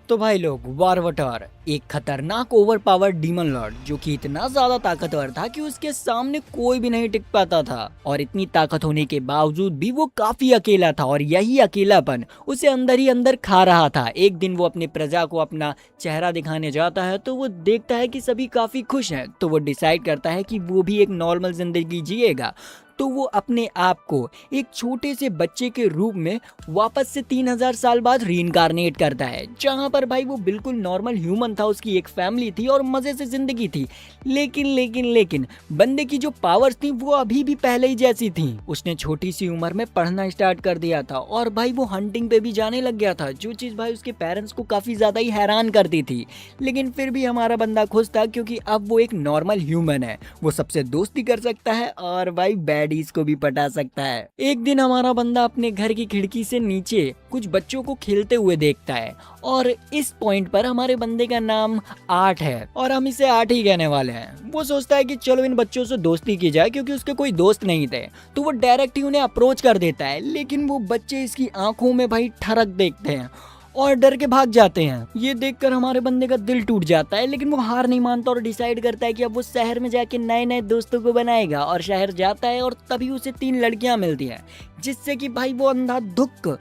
तो भाई लोग, वारवटर एक खतरनाक ओवर पावर डीमन लॉर्ड जो कि इतना ज्यादा ताकतवर था कि उसके सामने कोई भी नहीं टिक पाता था। और इतनी ताकत होने के बावजूद भी वो काफी अकेला था और यही अकेलापन उसे अंदर ही अंदर खा रहा था। एक दिन वो अपनी प्रजा को अपना चेहरा दिखाने जाता है तो वो देखता है कि सभी काफी खुश हैं, तो वो डिसाइड करता है कि वो भी एक नॉर्मल जिंदगी जिएगा। तो वो अपने आप को एक छोटे से बच्चे के रूप में वापस से 3000 साल बाद रीइंकारनेट करता है, जहां पर भाई वो बिल्कुल नॉर्मल ह्यूमन था, उसकी एक फैमिली थी और मजे से जिंदगी थी। लेकिन बंदे की जो पावर्स थी वो अभी भी पहले ही जैसी थी। उसने छोटी सी उम्र में पढ़ना स्टार्ट कर दिया था और भाई वो हंटिंग पे भी जाने लग गया था, जो चीज भाई उसके पेरेंट्स को काफी ज्यादा ही हैरान करती थी। लेकिन फिर भी हमारा बंदा खुश था क्योंकि अब वो एक नॉर्मल ह्यूमन है, वो सबसे दोस्ती कर सकता है और भाई बैडीज को भी पटा सकता है। एक दिन हमारा बंदा अपने घर की खिड़की से नीचे कुछ बच्चों को खेलते हुए देखता है और इस पॉइंट पर हमारे बंदे का नाम 8 है और हम इसे 8 ही कहने वाले हैं। वो सोचता है कि चलो इन बच्चों से दोस्ती की जाए क्योंकि उसके कोई दोस्त नहीं थे, तो वो डायरेक्ट ही उन्हें अप्रोच कर देता है। लेकिन वो बच्चे इसकी आंखों में भाई ठरक देखते हैं और डर के भाग जाते हैं। ये देखकर हमारे बंदे का दिल टूट जाता है, लेकिन वो हार नहीं मानता और डिसाइड करता है कि अब वो शहर में जाके नए नए दोस्तों को बनाएगा। और शहर जाता है और तभी उसे 3 लड़कियां मिलती हैं, जिससे कि भाई वो अंधाधुंध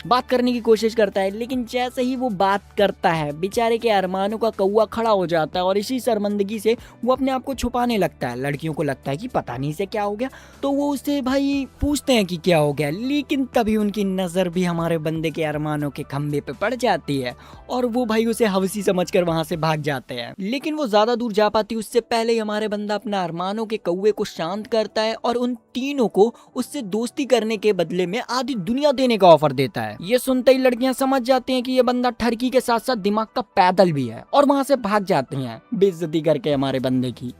बात करने की कोशिश करता है। लेकिन जैसे ही वो बात करता है, बेचारे के अरमानों का कौवा खड़ा हो जाता है और इसी शर्मिंदगी से वो अपने आप को छुपाने लगता है। लड़कियों को लगता है कि पता नहीं इसे क्या हो गया, तो वो उससे भाई पूछते हैं कि क्या हो गया। लेकिन तभी उनकी नजर भी हमारे बंदे के अरमानों के खंबे पे पड़ जाती है और वो भाई उसे हवसी समझकर वहां से भाग जाते हैं। लेकिन वो ज्यादा दूर जा पाती उससे पहले ही हमारे बंदा अपना अरमानों के कौवे को शांत करता है और उन तीनों को उससे दोस्ती करने के बदले में आधी दुनिया देने का ऑफर देता है। ये सुनते ही लड़कियां समझ जाती हैं कि ये बंदा ठरकी के साथ साथ दिमाग का पैदल भी है और वहां से भाग जाती हैं बेइज्जती करके हमारे बंदे की।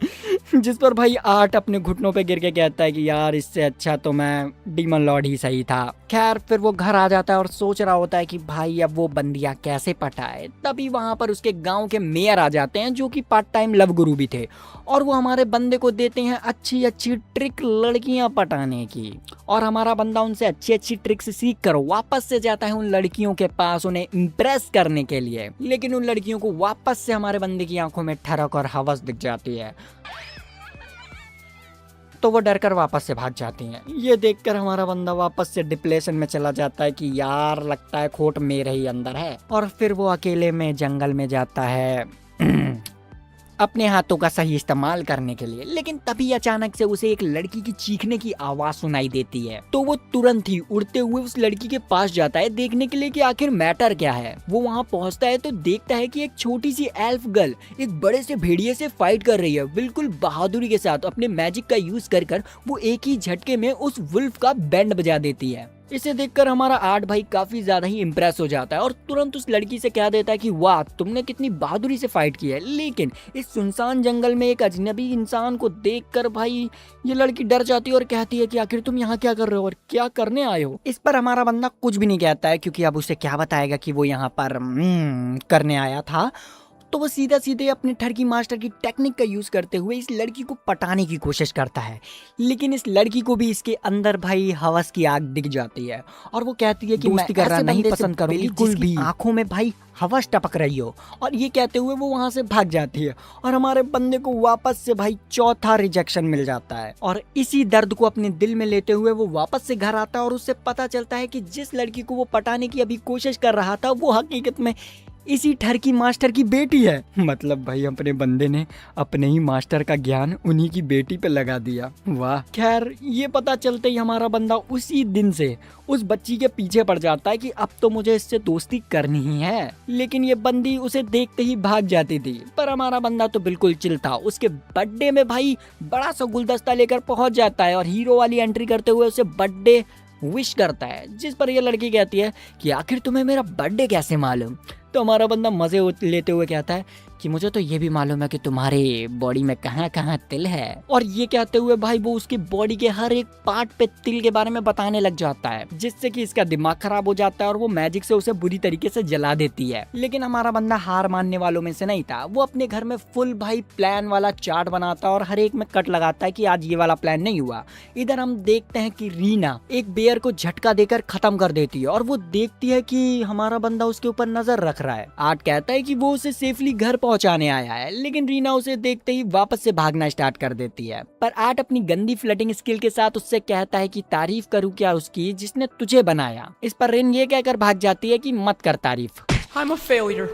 जिस पर भाई 8 अपने घुटनों पे गिर के कहता है कि यार इससे अच्छा तो मैं डीमन लॉर्ड ही सही था। खैर फिर वो घर आ जाता है और सोच रहा होता है कि भाई अब वो बंदिया कैसे पटाए। तभी वहां पर उसके गांव के मेयर आ जाते हैं, जो कि पार्ट टाइम लव गुरु भी थे, और वो हमारे बंदे को देते हैं अच्छी अच्छी ट्रिक लड़कियां पटाने की। और हमारा बंदा उनसे अच्छी अच्छी ट्रिक्स सीख कर वापस से जाता है उन लड़कियों के पास उन्हें इम्प्रेस करने के लिए। लेकिन उन लड़कियों को वापस से हमारे बंदे की आंखों में ठरक और हवस दिख जाती है, तो वो डर कर वापस से भाग जाती हैं। ये देखकर हमारा बंदा वापस से डिप्रेशन में चला जाता है कि यार लगता है खोट मेरे ही अंदर है। और फिर वो अकेले में जंगल में जाता है अपने हाथों का सही इस्तेमाल करने के लिए। लेकिन तभी अचानक से उसे एक लड़की की चीखने की आवाज सुनाई देती है, तो वो तुरंत ही उड़ते हुए उस लड़की के पास जाता है देखने के लिए कि आखिर मैटर क्या है। वो वहाँ पहुँचता है तो देखता है कि एक छोटी सी एल्फ गर्ल एक बड़े से भेड़िए से फाइट कर रही है, बिल्कुल बहादुरी के साथ। अपने मैजिक का यूज कर वो एक ही झटके में उस वुल्फ का बैंड बजा देती है। इसे देखकर हमारा 8 भाई काफी ज्यादा ही इम्प्रेस हो जाता है और तुरंत उस लड़की से कह देता है कि वाह तुमने कितनी बहादुरी से फाइट की है। लेकिन इस सुनसान जंगल में एक अजनबी इंसान को देखकर भाई ये लड़की डर जाती है और कहती है कि आखिर तुम यहाँ क्या कर रहे हो और क्या करने आए हो। इस पर हमारा बंदा कुछ भी नहीं कहता है, क्योंकि अब उसे क्या बताएगा कि वो यहाँ पर करने आया था। तो वो सीधा सीधे अपने ठरकी मास्टर की टेक्निक का यूज करते हुए इस लड़की को पटाने की कोशिश करता है। लेकिन इस लड़की को भी इसके अंदर भाई हवस की आग दिख जाती है और वो कहती है कि दोस्ती करना नहीं पसंद करूंगी, बिल्कुल भी आंखों में भाई हवस टपक रही हो। और ये कहते हुए वो वहां से भाग जाती है और हमारे बंदे को वापस से भाई चौथा रिजेक्शन मिल जाता है। और इसी दर्द को अपने दिल में लेते हुए वो वापस से घर आता है और उससे पता चलता है कि जिस लड़की को वो पटाने की अभी कोशिश कर रहा था वो हकीकत में इसी ठरकी मास्टर की बेटी है। मतलब भाई अपने बंदे ने अपने ही मास्टर का ज्ञान उन्हीं की बेटी पे लगा दिया। वाह। खैर ये पता चलते ही हमारा बंदा उसी दिन से उस बच्ची के पीछे पड़ जाता है कि अब तो मुझे इससे दोस्ती करनी ही है। लेकिन ये बंदी उसे देखते ही भाग जाती थी। पर हमारा बंदा तो बिल्कुल चिल था। उसके बर्थडे में भाई बड़ा सा गुलदस्ता लेकर पहुंच जाता है और हीरो वाली एंट्री करते हुए उसे बर्थडे विश करता है, जिस पर यह लड़की कहती है कि आखिर तुम्हें मेरा बर्थडे कैसे मालूम। तो हमारा बंदा मजे लेते हुए कहता है कि मुझे तो ये भी मालूम है कि तुम्हारे बॉडी में कहाँ कहाँ तिल है। और ये कहते हुए भाई वो उसकी बॉडी के हर एक पार्ट पे तिल के बारे में बताने लग जाता है, जिससे कि इसका दिमाग खराब हो जाता है और वो मैजिक से उसे बुरी तरीके से जला देती है। लेकिन हमारा बंदा हार मानने वालों में से नहीं था। वो अपने घर में फुल भाई प्लान वाला चार्ट बनाता है और हर एक में कट लगाता है कि आज ये वाला प्लान नहीं हुआ। इधर हम देखते हैं कि रीना एक बेयर को झटका देकर खत्म कर देती है और वो देखती है कि हमारा बंदा उसके ऊपर नजर रख रहा है। आर्ट कहता है कि वो उसे सेफली घर पहुंचाने आया है, लेकिन रीना उसे देखते ही वापस से भागना स्टार्ट कर देती है। पर आर्ट अपनी गंदी फ्लटिंग स्किल के साथ उससे कहता है कि तारीफ करूं क्या उसकी जिसने तुझे बनाया। इस पर रिन ये कहकर भाग जाती है कि मत कर तारीफ। I'm a failure.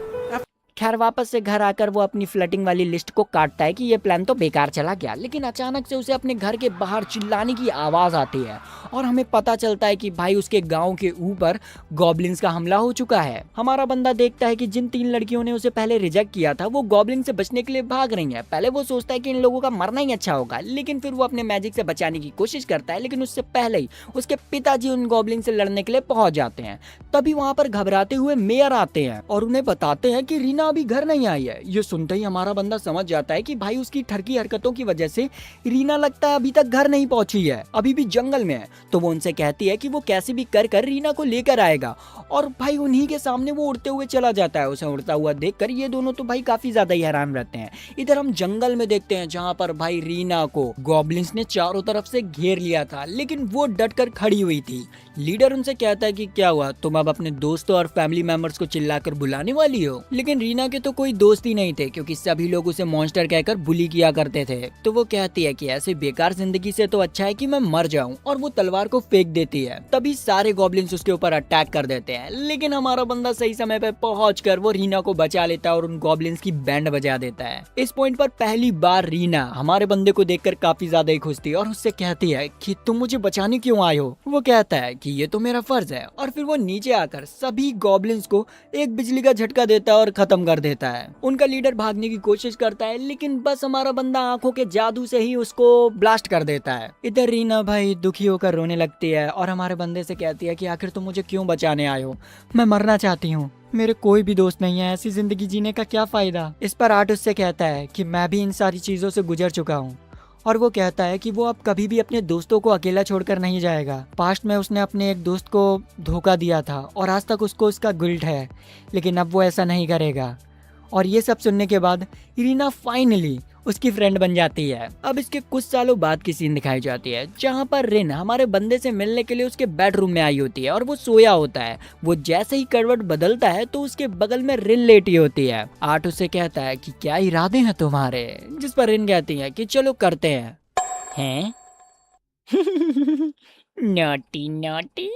खैर वापस से घर आकर वो अपनी फ्लटिंग वाली लिस्ट को काटता है कि ये प्लान तो बेकार चला गया। लेकिन अचानक से उसे अपने घर के बाहर चिल्लाने की आवाज आती है और हमें पता चलता है कि भाई उसके गांव के ऊपर गॉब्लिन्स का हमला हो चुका है। हमारा बंदा देखता है कि जिन 3 लड़कियों ने उसे पहले रिजेक्ट किया था वो गॉब्लिन से बचने के लिए भाग रही है। पहले वो सोचता है कि इन लोगों का मरना ही अच्छा होगा, लेकिन फिर वो अपने मैजिक से बचाने की कोशिश करता है। लेकिन उससे पहले ही उसके पिताजी उन गॉब्लिन से लड़ने के लिए पहुंच जाते हैं। तभी वहाँ पर घबराते हुए मेयर आते हैं और उन्हें बताते हैं कि रीना अभी घर नहीं आई है। ये सुनते ही हमारा बंदा समझ जाता है कि भाई उसकी ठरकी हरकतों की वजह से रीना लगता है अभी तक घर नहीं पहुंची है, अभी भी जंगल में है। तो वो उनसे कहती है कि वो कैसे भी कर रीना को लेकर आएगा और भाई उन्हीं के सामने वो उड़ते हुए चला जाता है। उसे उड़ता हुआ देखकर ये दोनों तो भाई काफी ज्यादा ही हैरान रहते हैं। इधर हम जंगल में देखते हैं जहाँ पर भाई रीना को गॉब्लिन्स ने चारों तरफ से घेर लिया था, लेकिन वो डट कर खड़ी हुई थी। लीडर उनसे कहता है कि क्या हुआ, तुम अब अपने दोस्तों और फैमिली मेंबर्स को चिल्लाकर बुलाने वाली हो। लेकिन रीना के तो कोई दोस्त ही नहीं थे, क्योंकि सभी लोग उसे मॉन्स्टर कहकर बुली किया करते थे। तो वो कहती है कि ऐसे बेकार जिंदगी से तो अच्छा है कि मैं मर जाऊं, और वो तलवार को फेंक देती है। तभी सारे गॉब्लिन्स उसके ऊपर अटैक कर देते हैं, लेकिन हमारा बंदा सही समय पे पहुंचकर वो रीना को बचा लेता है और उन गॉब्लिन्स की बैंड बजा देता है। इस पॉइंट पर पहली बार रीना हमारे बंदे को देखकर काफी ज्यादा ही खुश थी और उससे कहती है कि तुम मुझे बचाने क्यों आए हो। वो कहता है कि ये तो मेरा फर्ज है, और फिर वो नीचे आकर सभी गॉब्लिन्स को एक बिजली का झटका देता है और खत्म कर देता है। उनका लीडर भागने की कोशिश करता है, लेकिन बस हमारा बंदा आंखों के जादू से ही उसको ब्लास्ट कर देता है। इधर रीना भाई दुखी होकर रोने लगती है और हमारे बंदे से कहती है कि आखिर तुम मुझे क्यों बचाने आए हो, मैं मरना चाहती हूँ, मेरे कोई भी दोस्त नहीं है, ऐसी जिंदगी जीने का क्या फायदा। इस पर आर्ट उससे कहता है कि मैं भी इन सारी चीजों से गुजर चुका हूँ, और वो कहता है कि वो अब कभी भी अपने दोस्तों को अकेला छोड़कर नहीं जाएगा। पास्ट में उसने अपने एक दोस्त को धोखा दिया था और आज तक उसको उसका गिल्ट है, लेकिन अब वो ऐसा नहीं करेगा। और ये सब सुनने के बाद रीना फाइनली उसकी फ्रेंड बन जाती है। अब इसके कुछ सालों बाद की सीन दिखाई जाती है, जहाँ पर रिन हमारे बंदे से मिलने के लिए उसके बेडरूम में आई होती है और वो सोया होता है। वो जैसे ही करवट बदलता है तो उसके बगल में रिन लेटी होती है। आर्ट उससे कहता है कि क्या इरादे हैं तुम्हारे, जिस पर रिन कहती है कि चलो करते हैं। हैं? नॉटी नॉटी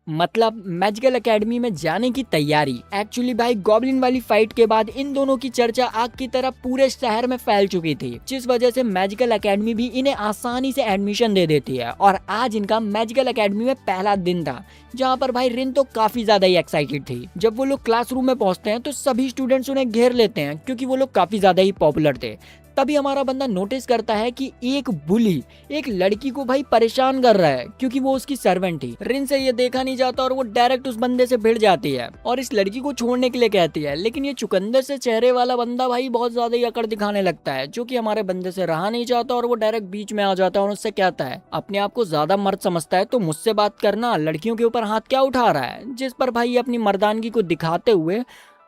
मतलब मैजिकल एकेडमी में जाने की तैयारी। एक्चुअली भाई गॉब्लिन वाली फाइट के बाद इन दोनों की चर्चा आग की तरह पूरे शहर में फैल चुकी थी, जिस वजह से मैजिकल एकेडमी भी इन्हें आसानी से एडमिशन दे देती है। और आज इनका मैजिकल एकेडमी में पहला दिन था, जहाँ पर भाई रिन तो काफी ज्यादा ही एक्साइटेड थी। जब वो लोग क्लासरूम में पहुंचते हैं तो सभी स्टूडेंट्स उन्हें घेर लेते हैं, क्योंकि वो लोग काफी ज्यादा ही पॉपुलर थे। तभी हमारा बंदा नोटिस करता है कि एक बुली एक लड़की को भाई परेशान कर रहा है, क्योंकि वो उसकी सर्वेंट थी। रिन से ये देखा नहीं जाता और वो डायरेक्ट उस बंदे से भिड़ जाती है और इस लड़की को छोड़ने के लिए कहती है। लेकिन ये चुकंदर से चेहरे वाला बंदा भाई बहुत ज्यादा ही अकड़ दिखाने लगता है, जो कि हमारे बंदे से रहा नहीं जाता और वो डायरेक्ट बीच में आ जाता है और उससे कहता है अपने आप को ज्यादा मर्द समझता है तो मुझसे बात करना, लड़कियों के ऊपर हाथ क्या उठा रहा है। जिस पर भाई अपनी मर्दानगी को दिखाते हुए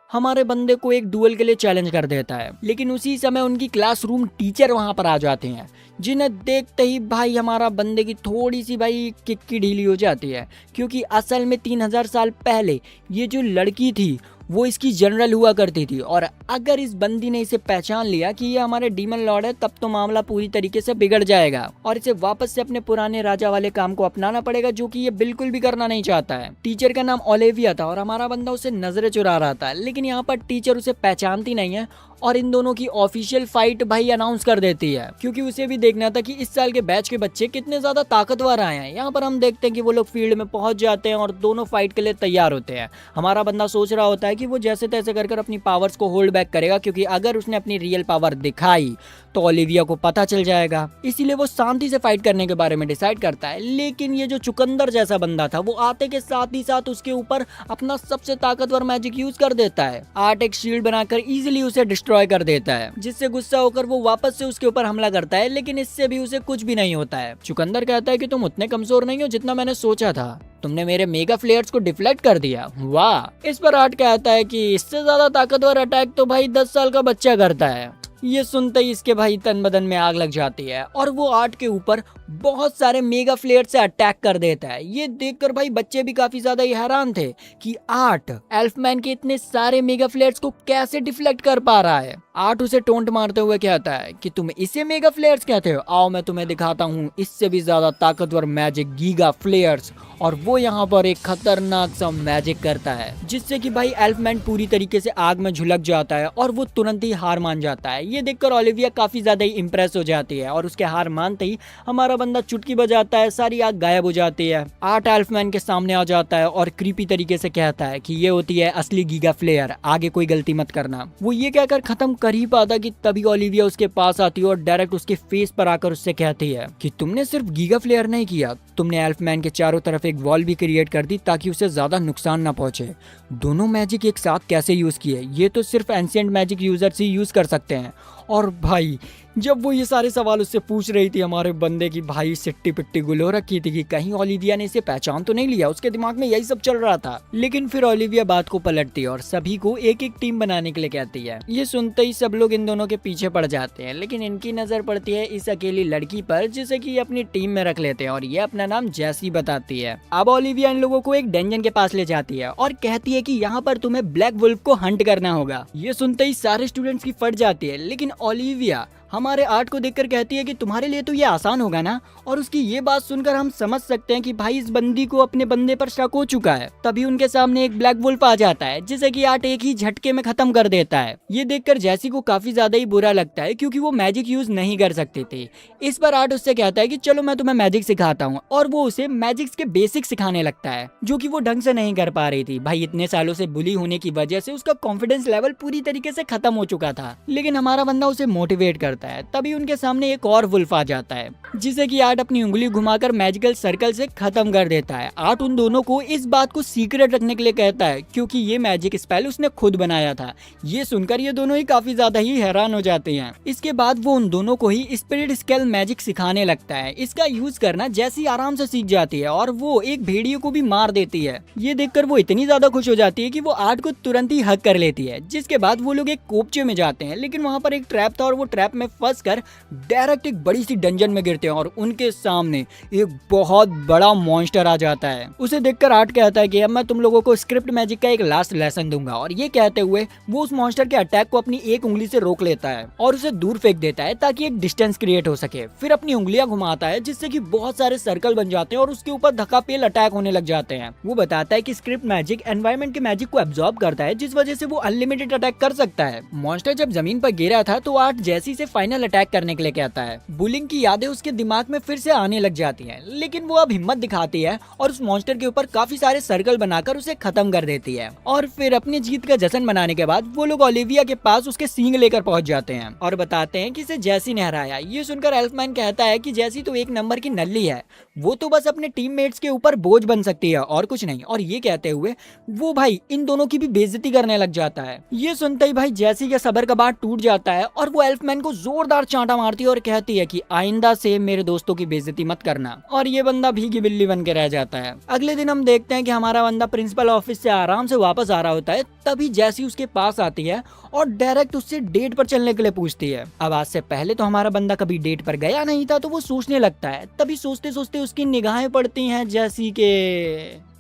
हमारे बंदे को एक डुएल के लिए चैलेंज कर देता है। लेकिन उसी समय उनकी क्लासरूम टीचर वहां पर आ जाते हैं, जिन्हें देखते ही भाई हमारा बंदे की थोड़ी सी भाई किक्की ढीली हो जाती है, क्योंकि असल में 3000 साल पहले ये जो लड़की थी वो इसकी जनरल हुआ करती थी। और अगर इस बंदी ने इसे पहचान लिया कि ये हमारे डीमन लॉर्ड है, तब तो मामला पूरी तरीके से बिगड़ जाएगा और इसे वापस से अपने पुराने राजा वाले काम को अपनाना पड़ेगा, जो कि ये बिल्कुल भी करना नहीं चाहता है। टीचर का नाम ओलिविया था और हमारा बंदा उसे नजरें चुरा रहा था, लेकिन यहाँ पर टीचर उसे पहचानती नहीं है और इन दोनों की ऑफिशियल फाइट भाई अनाउंस कर देती है, क्योंकि उसे भी देखना था कि इस साल के बैच के बच्चे कितने ज्यादा ताकतवर आए हैं। यहाँ पर हम देखते हैं कि वो लोग फील्ड में पहुंच जाते हैं और दोनों फाइट के लिए तैयार होते हैं। हमारा बंदा सोच रहा होता है कि वो जैसे तैसे कर अपनी पावर्स को होल्ड बैक करेगा, क्योंकि अगर उसने अपनी रियल पावर दिखाई तो ओलिविया को पता चल जाएगा। इसीलिए वो शांति से फाइट करने के बारे में डिसाइड करता है। लेकिन ये जो चुकंदर जैसा बंदा था वो आते के साथ ही साथ उसके ऊपर अपना सबसे ताकतवर मैजिक यूज कर देता है। आर्ट एक शील्ड बनाकर इजीली उसे डिस्ट्रॉय कर देता है, जिससे गुस्सा होकर वो वापस से उसके ऊपर हमला करता है, लेकिन इससे भी उसे कुछ भी नहीं होता है। चुकंदर कहता है कि तुम उतने कमजोर नहीं हो जितना मैंने सोचा था, तुमने मेरे मेगा फ्लेयर्स को डिफ्लेक्ट कर दिया, वाह। इस पर आर्ट कहता है कि इससे ज्यादा ताकतवर अटैक तो भाई 10 साल का बच्चा करता है। ये सुनते ही इसके भाई तन बदन में आग लग जाती है और वो आर्ट के ऊपर बहुत सारे मेगा फ्लेयर से अटैक कर देता है। ये देखकर भाई बच्चे भी काफी ज्यादा हैरान थे कि आर्ट एल्फमैन के इतने सारे मेगा फ्लेयर्स को कैसे डिफ्लेक्ट कर पा रहा है। आर्ट उसे टोंट मारते हुए कहता है कि तुम इसे मेगा फ्लेयर्स कहते हो, आओ मैं तुम्हें दिखाता हूँ इससे भी ज्यादा ताकतवर मैजिक गीगा फ्लेयर्स। और वो यहाँ पर एक खतरनाक सा मैजिक करता है, जिससे कि भाई एल्फमैन पूरी तरीके से आग में झुलक जाता है और वो तुरंत ही हार मान जाता है। ये देखकर ओलिविया काफी ज्यादा ही इम्प्रेस हो जाती है और उसके हार मानते ही हमारा बंदा चुटकी बजाता है, सारी आग गायब हो जाती है। आर्ट एल्फमैन के सामने आ जाता है और क्रीपी तरीके से कहता है कि ये होती है असली गीगा फ्लेयर, आगे कोई गलती मत करना। वो ये कहकर खत्म कर ही पाता कि तभी ओलिविया उसके पास आती है और डायरेक्ट उसके फेस पर आकर उससे कहती है कि तुमने सिर्फ गीगा फ्लेयर नहीं किया, तुमने एल्फमैन के चारों तरफ एक वॉल भी क्रिएट कर दी ताकि उसे ज्यादा नुकसान ना पहुंचे। दोनों मैजिक एक साथ कैसे यूज किए, ये तो सिर्फ एंशिएंट मैजिक यूजर्स ही यूज कर सकते हैं। और भाई जब वो ये सारे सवाल उससे पूछ रही थी हमारे बंदे की भाई सिट्टी पिट्टी गुल हो रखी थी कि कहीं ओलिविया ने इसे पहचान तो नहीं लिया, उसके दिमाग में यही सब चल रहा था। लेकिन फिर ओलिविया बात को पलटती है और सभी को एक एक टीम बनाने के लिए कहती है। ये सुनते ही सब लोग इन दोनों के पीछे पड़ जाते हैं, लेकिन इनकी नजर पड़ती है इस अकेली लड़की पर जिसे कि ये अपनी टीम में रख लेते हैं और ये अपना नाम जैसी बताती है। अब ओलिविया इन लोगों को एक डंजन के पास ले जाती है और कहती है कि यहाँ पर तुम्हें ब्लैक वुल्फ को हंट करना होगा। ये सुनते ही सारे स्टूडेंट्स की फट जाती है, लेकिन ओलिविया हमारे आर्ट को देखकर कहती है कि तुम्हारे लिए तो ये आसान होगा ना। और उसकी ये बात सुनकर हम समझ सकते हैं कि भाई इस बंदी को अपने बंदे पर शक हो चुका है। तभी उनके सामने एक ब्लैक वुल्फ आ जाता है जिसे कि आर्ट एक ही झटके में खत्म कर देता है। ये देखकर जैसी को काफी ज्यादा ही बुरा लगता है क्योंकि वो मैजिक यूज नहीं कर सकती थी। इस पर आर्ट उससे कहता है कि चलो मैं तुम्हें मैजिक सिखाता हूँ, और वो उसे मैजिक्स के बेसिक सिखाने लगता है जो कि वो ढंग से नहीं कर पा रही थी। भाई इतने सालों से बुली होने की वजह से उसका कॉन्फिडेंस लेवल पूरी तरीके से खत्म हो चुका था, लेकिन हमारा बंदा उसे मोटिवेट करता है। तभी उनके सामने एक और वुल्फ आ जाता है जिसे कि आर्ट अपनी उंगली घुमाकर मैजिकल सर्कल से खत्म कर देता है। आर्ट उन दोनों को इस बात को सीक्रेट रखने के लिए कहता है क्योंकि ये मैजिक स्पेल उसने खुद बनाया था। ये सुनकर ये दोनों ही काफी ज्यादा ही हैरान हो जाते हैं। इसके बाद वो उन दोनों को ही स्पिरिट स्केल मैजिक सिखाने लगता है। इसका यूज करना जैसी आराम से सीख जाती है और वो एक भेड़िए को भी मार देती है। ये देखकर वो इतनी ज्यादा खुश हो जाती है कि वो आर्ट को तुरंत ही हक कर लेती है। जिसके बाद वो लोग एक कोपचे में जाते हैं, लेकिन वहाँ पर एक ट्रैप था और वो ट्रैप में फंस कर डायरेक्ट एक बड़ी सी डंजन में गिरते हैं और उनके सामने एक बहुत बड़ा मॉन्स्टर आ जाता है। उसे देखकर आर्ट कहता है कि अब मैं तुम लोगों को स्क्रिप्ट मैजिक का एक लास्ट लेसन दूंगा, और ये कहते हुए वो उस मॉन्स्टर के अटैक को अपनी एक उंगली से रोक लेता है और उसे दूर फेंक देता है ताकि एक डिस्टेंस क्रिएट हो सके। फिर अपनी उंगलियां घुमाता है जिससे कि बहुत सारे सर्कल बन जाते हैं और उसके ऊपर धक्का-पेल अटैक होने लग जाते हैं। वो बताता है कि स्क्रिप्ट मैजिक एनवायरनमेंट के मैजिक को एब्जॉर्ब करता है, जिस वजह से वो अनलिमिटेड अटैक कर सकता है। मॉन्स्टर जब जमीन पर गिरा था तो आर्ट जैसी से फाइनल अटैक करने के लिए कहता है। बुलिंग की यादें उसके दिमाग में फिर से आने लग जाती हैं, लेकिन वो अब हिम्मत दिखाती है और उस मॉन्स्टर के ऊपर काफी सारे सर्कल बनाकर उसे खत्म कर देती है। और फिर अपनी जीत का जश्न मनाने के बाद वो लोग ओलिविया के पास उसके सींग लेकर पहुंच जाते हैं और बताते हैं कि इसे जैसी ने हराया। ये सुनकर एल्फमैन कहता है कि जैसी तो एक नंबर की नल्ली है, वो तो बस अपने टीममेट्स के ऊपर बोझ बन सकती है और कुछ नहीं। और ये कहते हुए वो भाई इन दोनों की भी बेइज्जती करने लग जाता है। ये सुनते ही भाई जैसी का सबर का बात टूट जाता है और वो एल्फमैन को जोरदार चांटा मारती है और कहती है कि आइंदा से मेरे दोस्तों की बेइज्जती मत करना। और ये बंदा भीगी बिल्ली बन के रह जाता है। अगले दिन हम देखते हैं कि हमारा बंदा प्रिंसिपल ऑफिस से आराम से वापस आ रहा होता है, तभी जैसी उसके पास आती है और डायरेक्ट उससे डेट पर चलने के लिए पूछती है। अब आज से पहले तो हमारा बंदा कभी डेट पर गया नहीं था, तो वो सोचने लगता है। तभी सोचते सोचते उसकी निगाहें पड़ती हैं जैसी के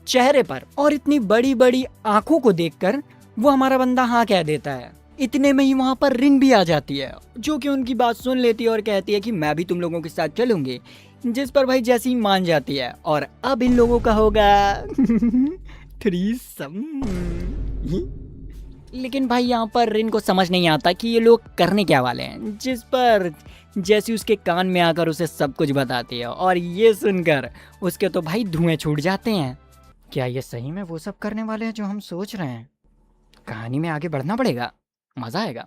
चेहरे पर, और इतनी बड़ी बड़ी आंखों को देखकर वो हमारा बंदा हाँ कह देता है। इतने में ही वहाँ पर रिन भी आ जाती है जो कि उनकी बात सुन लेती है और कहती है कि मैं भी तुम लोगों के साथ चलूंगी, जिस पर भाई जैसी मान जाती है। और अब इन लोगों का होगा थ्रीसम। लेकिन भाई यहाँ पर रिन को समझ नहीं आता कि ये लोग करने क्या वाले हैं, जिस पर जैसी उसके कान में आकर उसे सब कुछ बताती है। और ये सुनकर उसके तो भाई धुएं छूट जाते हैं। क्या ये सही में वो सब करने वाले हैं जो हम सोच रहे हैं? कहानी में आगे बढ़ना पड़ेगा, मजा आएगा।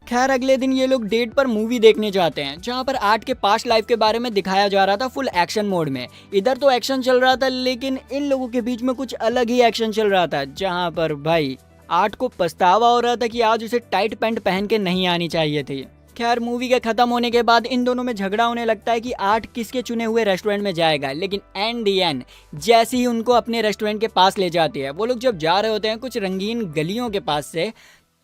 खैर अगले दिन ये लोग डेट पर मूवी देखने जाते हैं, जहाँ पर आर्ट के पास्ट लाइफ के बारे में दिखाया जा रहा था फुल एक्शन मोड में। इधर तो एक्शन चल रहा था, लेकिन इन लोगों के बीच में कुछ अलग ही एक्शन चल रहा था, जहाँ पर भाई आर्ट को पछतावा हो रहा था कि आज उसे टाइट पैंट पहन के नहीं आनी चाहिए थी। खैर मूवी के खत्म होने के बाद इन दोनों में झगड़ा होने लगता है कि आर्ट किसके चुने हुए रेस्टोरेंट में जाएगा, लेकिन एंड दी एंड जैसे ही उनको अपने रेस्टोरेंट के पास ले जाती है, वो लोग जब जा रहे होते हैं कुछ रंगीन गलियों के पास से,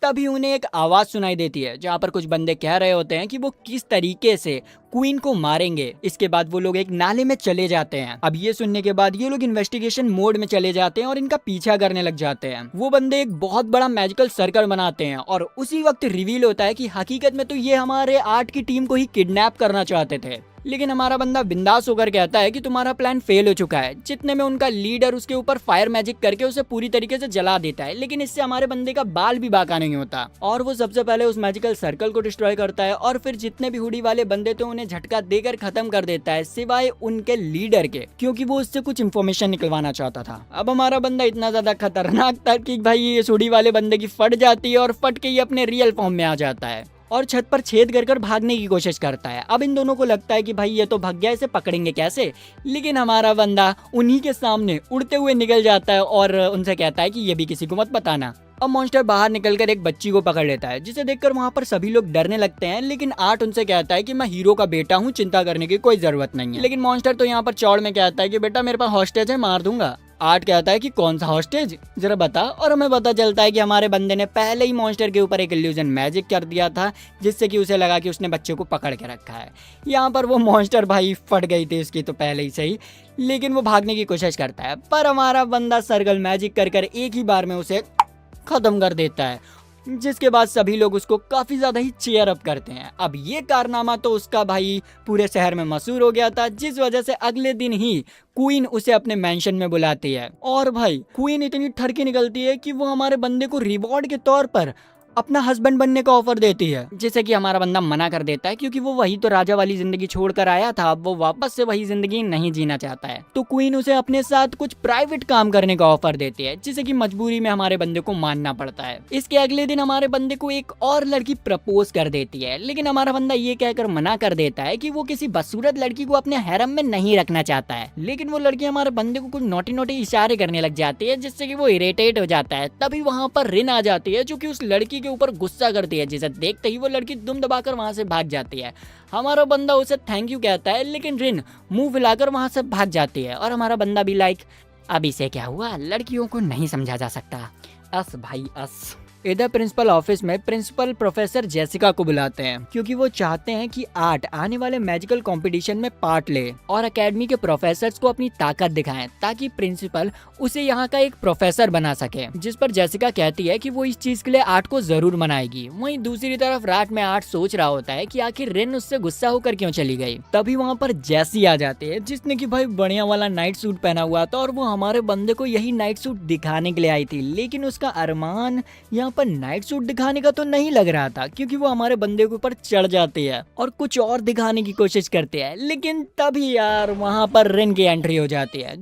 तभी उन्हें एक आवाज सुनाई देती है जहाँ पर कुछ बंदे कह रहे होते हैं कि वो किस तरीके से क्वीन को मारेंगे। इसके बाद वो लोग एक नाले में चले जाते हैं। अब ये सुनने के बाद ये लोग इन्वेस्टिगेशन मोड में चले जाते हैं और इनका पीछा करने लग जाते हैं। वो बंदे एक बहुत बड़ा मैजिकल सर्कल बनाते हैं और उसी वक्त रिवील होता है कि हकीकत में तो ये हमारे आर्ट की टीम को ही किडनैप करना चाहते थे। लेकिन हमारा बंदा बिंदास होकर कहता है कि तुम्हारा प्लान फेल हो चुका है, जितने में उनका लीडर उसके ऊपर फायर मैजिक करके उसे पूरी तरीके से जला देता है। लेकिन इससे हमारे बंदे का बाल भी बाका नहीं होता और वो सबसे पहले उस मैजिकल सर्कल को डिस्ट्रॉय करता है और फिर जितने भी हुडी वाले बंदे थे उन्हें झटका देकर खत्म कर देता है, सिवाय उनके लीडर के, क्योंकि वो उससे कुछ इन्फॉर्मेशन निकलवाना चाहता था। अब हमारा बंदा इतना ज्यादा खतरनाक था कि भाई ये हुडी वाले बंदे की फट जाती है और फट के ये अपने रियल फॉर्म में आ जाता है और छत पर छेद कर भागने की कोशिश करता है। अब इन दोनों को लगता है कि भाई ये तो भाग गया, इसे पकड़ेंगे कैसे। लेकिन हमारा बंदा उन्हीं के सामने उड़ते हुए निकल जाता है और उनसे कहता है कि ये भी किसी को मत बताना। अब मॉन्स्टर बाहर निकलकर एक बच्ची को पकड़ लेता है, जिसे देखकर वहाँ पर सभी लोग डरने लगते हैं। लेकिन आर्ट उनसे कहता है कि मैं हीरो का बेटा हूँ, चिंता करने की कोई जरूरत नहीं है। लेकिन मॉन्स्टर तो यहाँ पर चौड़ में कहता है कि बेटा मेरे पास हॉस्टेज है, मार दूंगा। आर्ट कहता है कि कौन सा हॉस्टेज, जरा बता। और हमें पता चलता है कि हमारे बंदे ने पहले ही मॉन्स्टर के ऊपर एक इल्यूजन मैजिक कर दिया था, जिससे कि उसे लगा कि उसने बच्चे को पकड़ के रखा है। यहाँ पर वो मॉन्स्टर भाई फट गई थी उसकी तो पहले ही सही, लेकिन वो भागने की कोशिश करता है, पर हमारा बंदा सर्कल मैजिक कर एक ही बार में उसे खत्म कर देता है, जिसके बाद सभी लोग उसको काफी ज्यादा ही चीयर अप करते हैं। अब ये कारनामा तो उसका भाई पूरे शहर में मशहूर हो गया था, जिस वजह से अगले दिन ही क्वीन उसे अपने मेंशन में बुलाती है। और भाई क्वीन इतनी ठरकी निकलती है कि वो हमारे बंदे को रिवॉर्ड के तौर पर अपना हस्बैंड बनने का ऑफर देती है, जिसे कि हमारा बंदा मना कर देता है, क्योंकि वो वही तो राजा वाली जिंदगी छोड़कर आया था, अब वो वापस से वही जिंदगी नहीं जीना चाहता है। तो क्वीन उसे अपने साथ कुछ प्राइवेट काम करने का ऑफर देती है, जिसे कि मजबूरी में हमारे बंदे को मानना पड़ता है। इसके अगले दिन हमारे बंदे को एक और लड़की प्रपोज कर देती है, लेकिन हमारा बंदा ये कहकर मना कर देता है कि वो किसी बदसूरत लड़की को अपने हैरम में नहीं रखना चाहता है। लेकिन वो लड़की हमारे बंदे को कुछ नोटी नोटी इशारे करने लग जाती है, जिससे कि वो इरिटेट हो जाता है। तभी वहाँ पर रिन आ जाती है, जो कि उस लड़की के ऊपर गुस्सा करती है, जिसे देखते ही वो लड़की दुम दबाकर वहां से भाग जाती है। हमारा बंदा उसे थैंक यू कहता है, लेकिन रिन मुंह फैलाकर वहां से भाग जाती है और हमारा बंदा भी लाइक अब इसे क्या हुआ, लड़कियों को नहीं समझा जा सकता। अस भाई अस। इधर प्रिंसिपल ऑफिस में प्रिंसिपल प्रोफेसर जेसिका को बुलाते हैं, क्योंकि वो चाहते हैं कि आर्ट आने वाले मैजिकल कंपटीशन में पार्ट ले और एकेडमी के प्रोफेसर्स को अपनी ताकत दिखाएं, ताकि प्रिंसिपल उसे यहाँ का एक प्रोफेसर बना सके। जिस पर जेसिका कहती है कि वो इस चीज के लिए आर्ट को जरूर मनाएगी। वहीं दूसरी तरफ रात में आर्ट सोच रहा होता है कि आखिर रिन उससे गुस्सा होकर क्यों चली गई। तभी वहाँ पर जैसी आ जाती है, जिसने की भाई बढ़िया वाला नाइट सूट पहना हुआ था और वो हमारे बंदे को यही नाइट सूट दिखाने के लिए आई थी। लेकिन उसका अरमान यहाँ पर नाइट सूट दिखाने का तो नहीं लग रहा था, क्योंकि वो हमारे बंदे के ऊपर चढ़ जाती है और कुछ और दिखाने की कोशिश करते हैं। लेकिन तभी यार वहां पर रिन की एंट्री हो जाती है,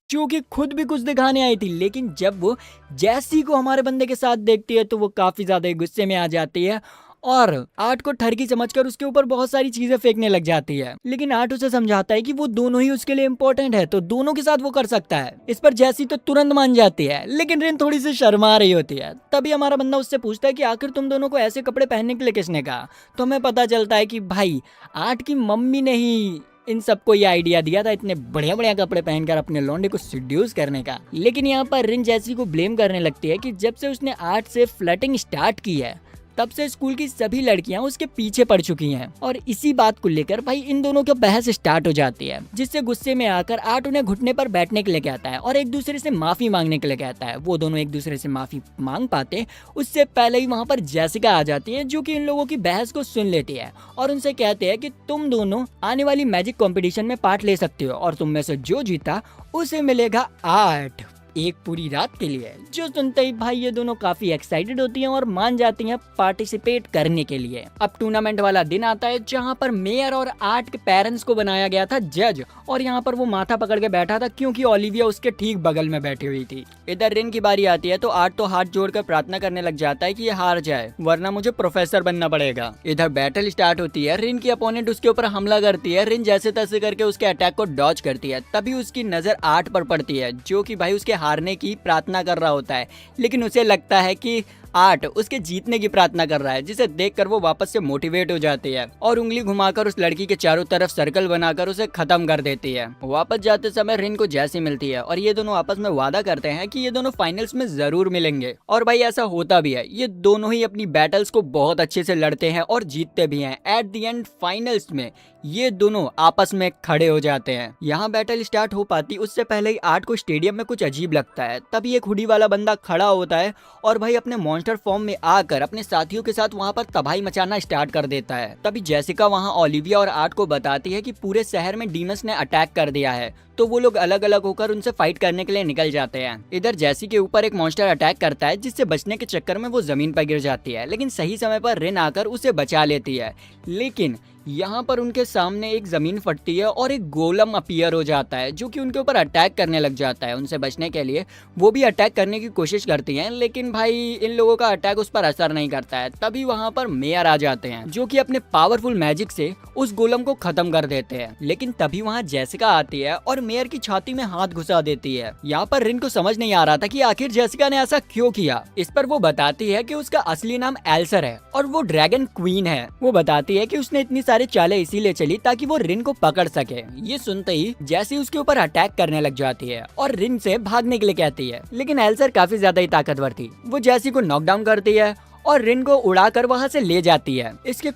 जो कि खुद भी कुछ दिखाने आई थी। लेकिन जब वो जैसी को हमारे बंदे के साथ देखती है तो वो काफी ज्यादा गुस्से में आ जाती है और आर्ट को ठरकी समझकर उसके ऊपर बहुत सारी चीजें फेंकने लग जाती है। लेकिन आर्ट उसे समझाता है कि वो दोनों ही उसके लिए इम्पोर्टेंट है, तो दोनों के साथ वो कर सकता है। इस पर जैसी तो तुरंत मान जाती है, लेकिन रिन थोड़ी सी शर्मा रही होती है। तभी हमारा बंदा उससे पूछता है कि आखिर तुम दोनों को ऐसे कपड़े पहनने के लिए किसने कहा। तो हमें पता चलता है कि भाई आर्ट की मम्मी ने ही इन सबको ये आइडिया दिया था, इतने बढ़िया बढ़िया कपड़े पहनकर अपने लौंडे को सिड्यूस करने का। लेकिन यहाँ पर रिन जैसी को ब्लेम करने लगती है कि जब से उसने आर्ट से फ्लर्टिंग स्टार्ट की है, तब से स्कूल की सभी लड़कियां उसके पीछे पड़ चुकी हैं। और इसी बात को लेकर भाई इन दोनों की बहस स्टार्ट हो जाती है, जिससे गुस्से में आकर आर्ट उन्हें घुटने पर बैठने के लिए कहता है और एक दूसरे से माफी मांगने के लिए कहता है। वो दोनों एक दूसरे से माफी मांग पाते उससे पहले ही वहाँ पर जेसिका आ जाती है, जो कि इन लोगों की बहस को सुन लेती है और उनसे कहते हैं कि तुम दोनों आने वाली मैजिक कॉम्पिटिशन में पार्ट ले सकते हो और तुम में से जो जीता उसे मिलेगा आर्ट एक पूरी रात के लिए। जो सुनते ही भाई ये दोनों काफी एक्साइटेड होती हैं और मान जाती हैं पार्टिसिपेट करने के लिए। अब टूर्नामेंट वाला दिन आता है, जहां पर मेयर और आर्ट के पेरेंट्स को बनाया गया था जज, और यहाँ पर वो माथा पकड़ के बैठा था क्योंकि ओलिविया उसके ठीक बगल में बैठी हुई थी। इधर रिन की बारी आती है तो आर्ट तो हाथ जोड़कर प्रार्थना करने लग जाता है कि ये हार जाए, वरना मुझे प्रोफेसर बनना पड़ेगा। इधर बैटल स्टार्ट होती है, रिन की अपोनेंट उसके ऊपर हमला करती है। रिन जैसे तैसे करके उसके अटैक को डॉज करती है। तभी उसकी नजर आर्ट पर पड़ती है, जो कि भाई उसके हारने की प्रार्थना कर रहा होता है, लेकिन उसे लगता है कि आर्ट उसके जीतने की प्रार्थना कर रहा है, जिसे देखकर वो वापस से मोटिवेट हो जाती है और उंगली घुमाकर उस लड़की के चारों तरफ सर्कल बनाकर उसे खत्म कर देती है। वापस जाते समय रिन को जैसी मिलती है और ये दोनों आपस में वादा करते हैं कि ये दोनों फाइनल्स में जरूर मिलेंगे, और भाई ऐसा होता भी है। ये दोनों ही अपनी बैटल्स को बहुत अच्छे से लड़ते हैं और जीतते भी हैं। एट द एंड फाइनल्स में ये दोनों आपस में खड़े हो जाते हैं। यहाँ बैटल स्टार्ट हो पाती उससे पहले ही आर्ट को स्टेडियम में कुछ अजीब लगता है। तभी एक हुडी वाला बंदा खड़ा होता है और भाई अपने मॉन्स्टर फॉर्म में आकर अपने साथियों के साथ वहाँ पर तबाही मचाना स्टार्ट कर देता है। तभी जेसिका वहाँ ओलिविया और आर्ट को बताती है कि पूरे शहर में डीमंस ने अटैक कर दिया है, तो वो लोग अलग अलग होकर उनसे फाइट करने के लिए निकल जाते हैं। इधर जैसी के ऊपर एक मॉन्स्टर अटैक करता है, जिससे बचने के चक्कर में वो जमीन पर गिर जाती है, लेकिन सही समय पर रिन आकर उसे बचा लेती है। लेकिन यहाँ पर उनके सामने एक जमीन फटती है और एक गोलम अपीयर हो जाता है, जो कि उनके ऊपर अटैक करने लग जाता है। उनसे बचने के लिए वो भी अटैक करने की कोशिश करती हैं, लेकिन भाई इन लोगों का अटैक उस पर असर नहीं करता है। तभी वहाँ पर मेयर आ जाते हैं, जो कि अपने पावरफुल मैजिक से उस गोलम को खत्म कर देते हैं। लेकिन तभी वहाँ जेसिका आती है और मेयर की छाती में हाथ घुसा देती है। यहाँ पर रिन को समझ नहीं आ रहा था कि आखिर जेसिका ने ऐसा क्यों किया। इस पर वो बताती है कि उसका असली नाम एल्सर है और वो ड्रैगन क्वीन है। वो बताती है कि उसने इतनी सारी चालें इसीलिए चली ताकि वो रिन को पकड़ सके। ये सुनते ही जैसी उसके ऊपर अटैक करने लग जाती है और रिन से भागने के लिए कहती है, लेकिन एल्सर काफी ज्यादा ही ताकतवर थी। वो जैसी को नॉकडाउन करती है और रिन को उड़ाकर वहां से ले जाती है। इसके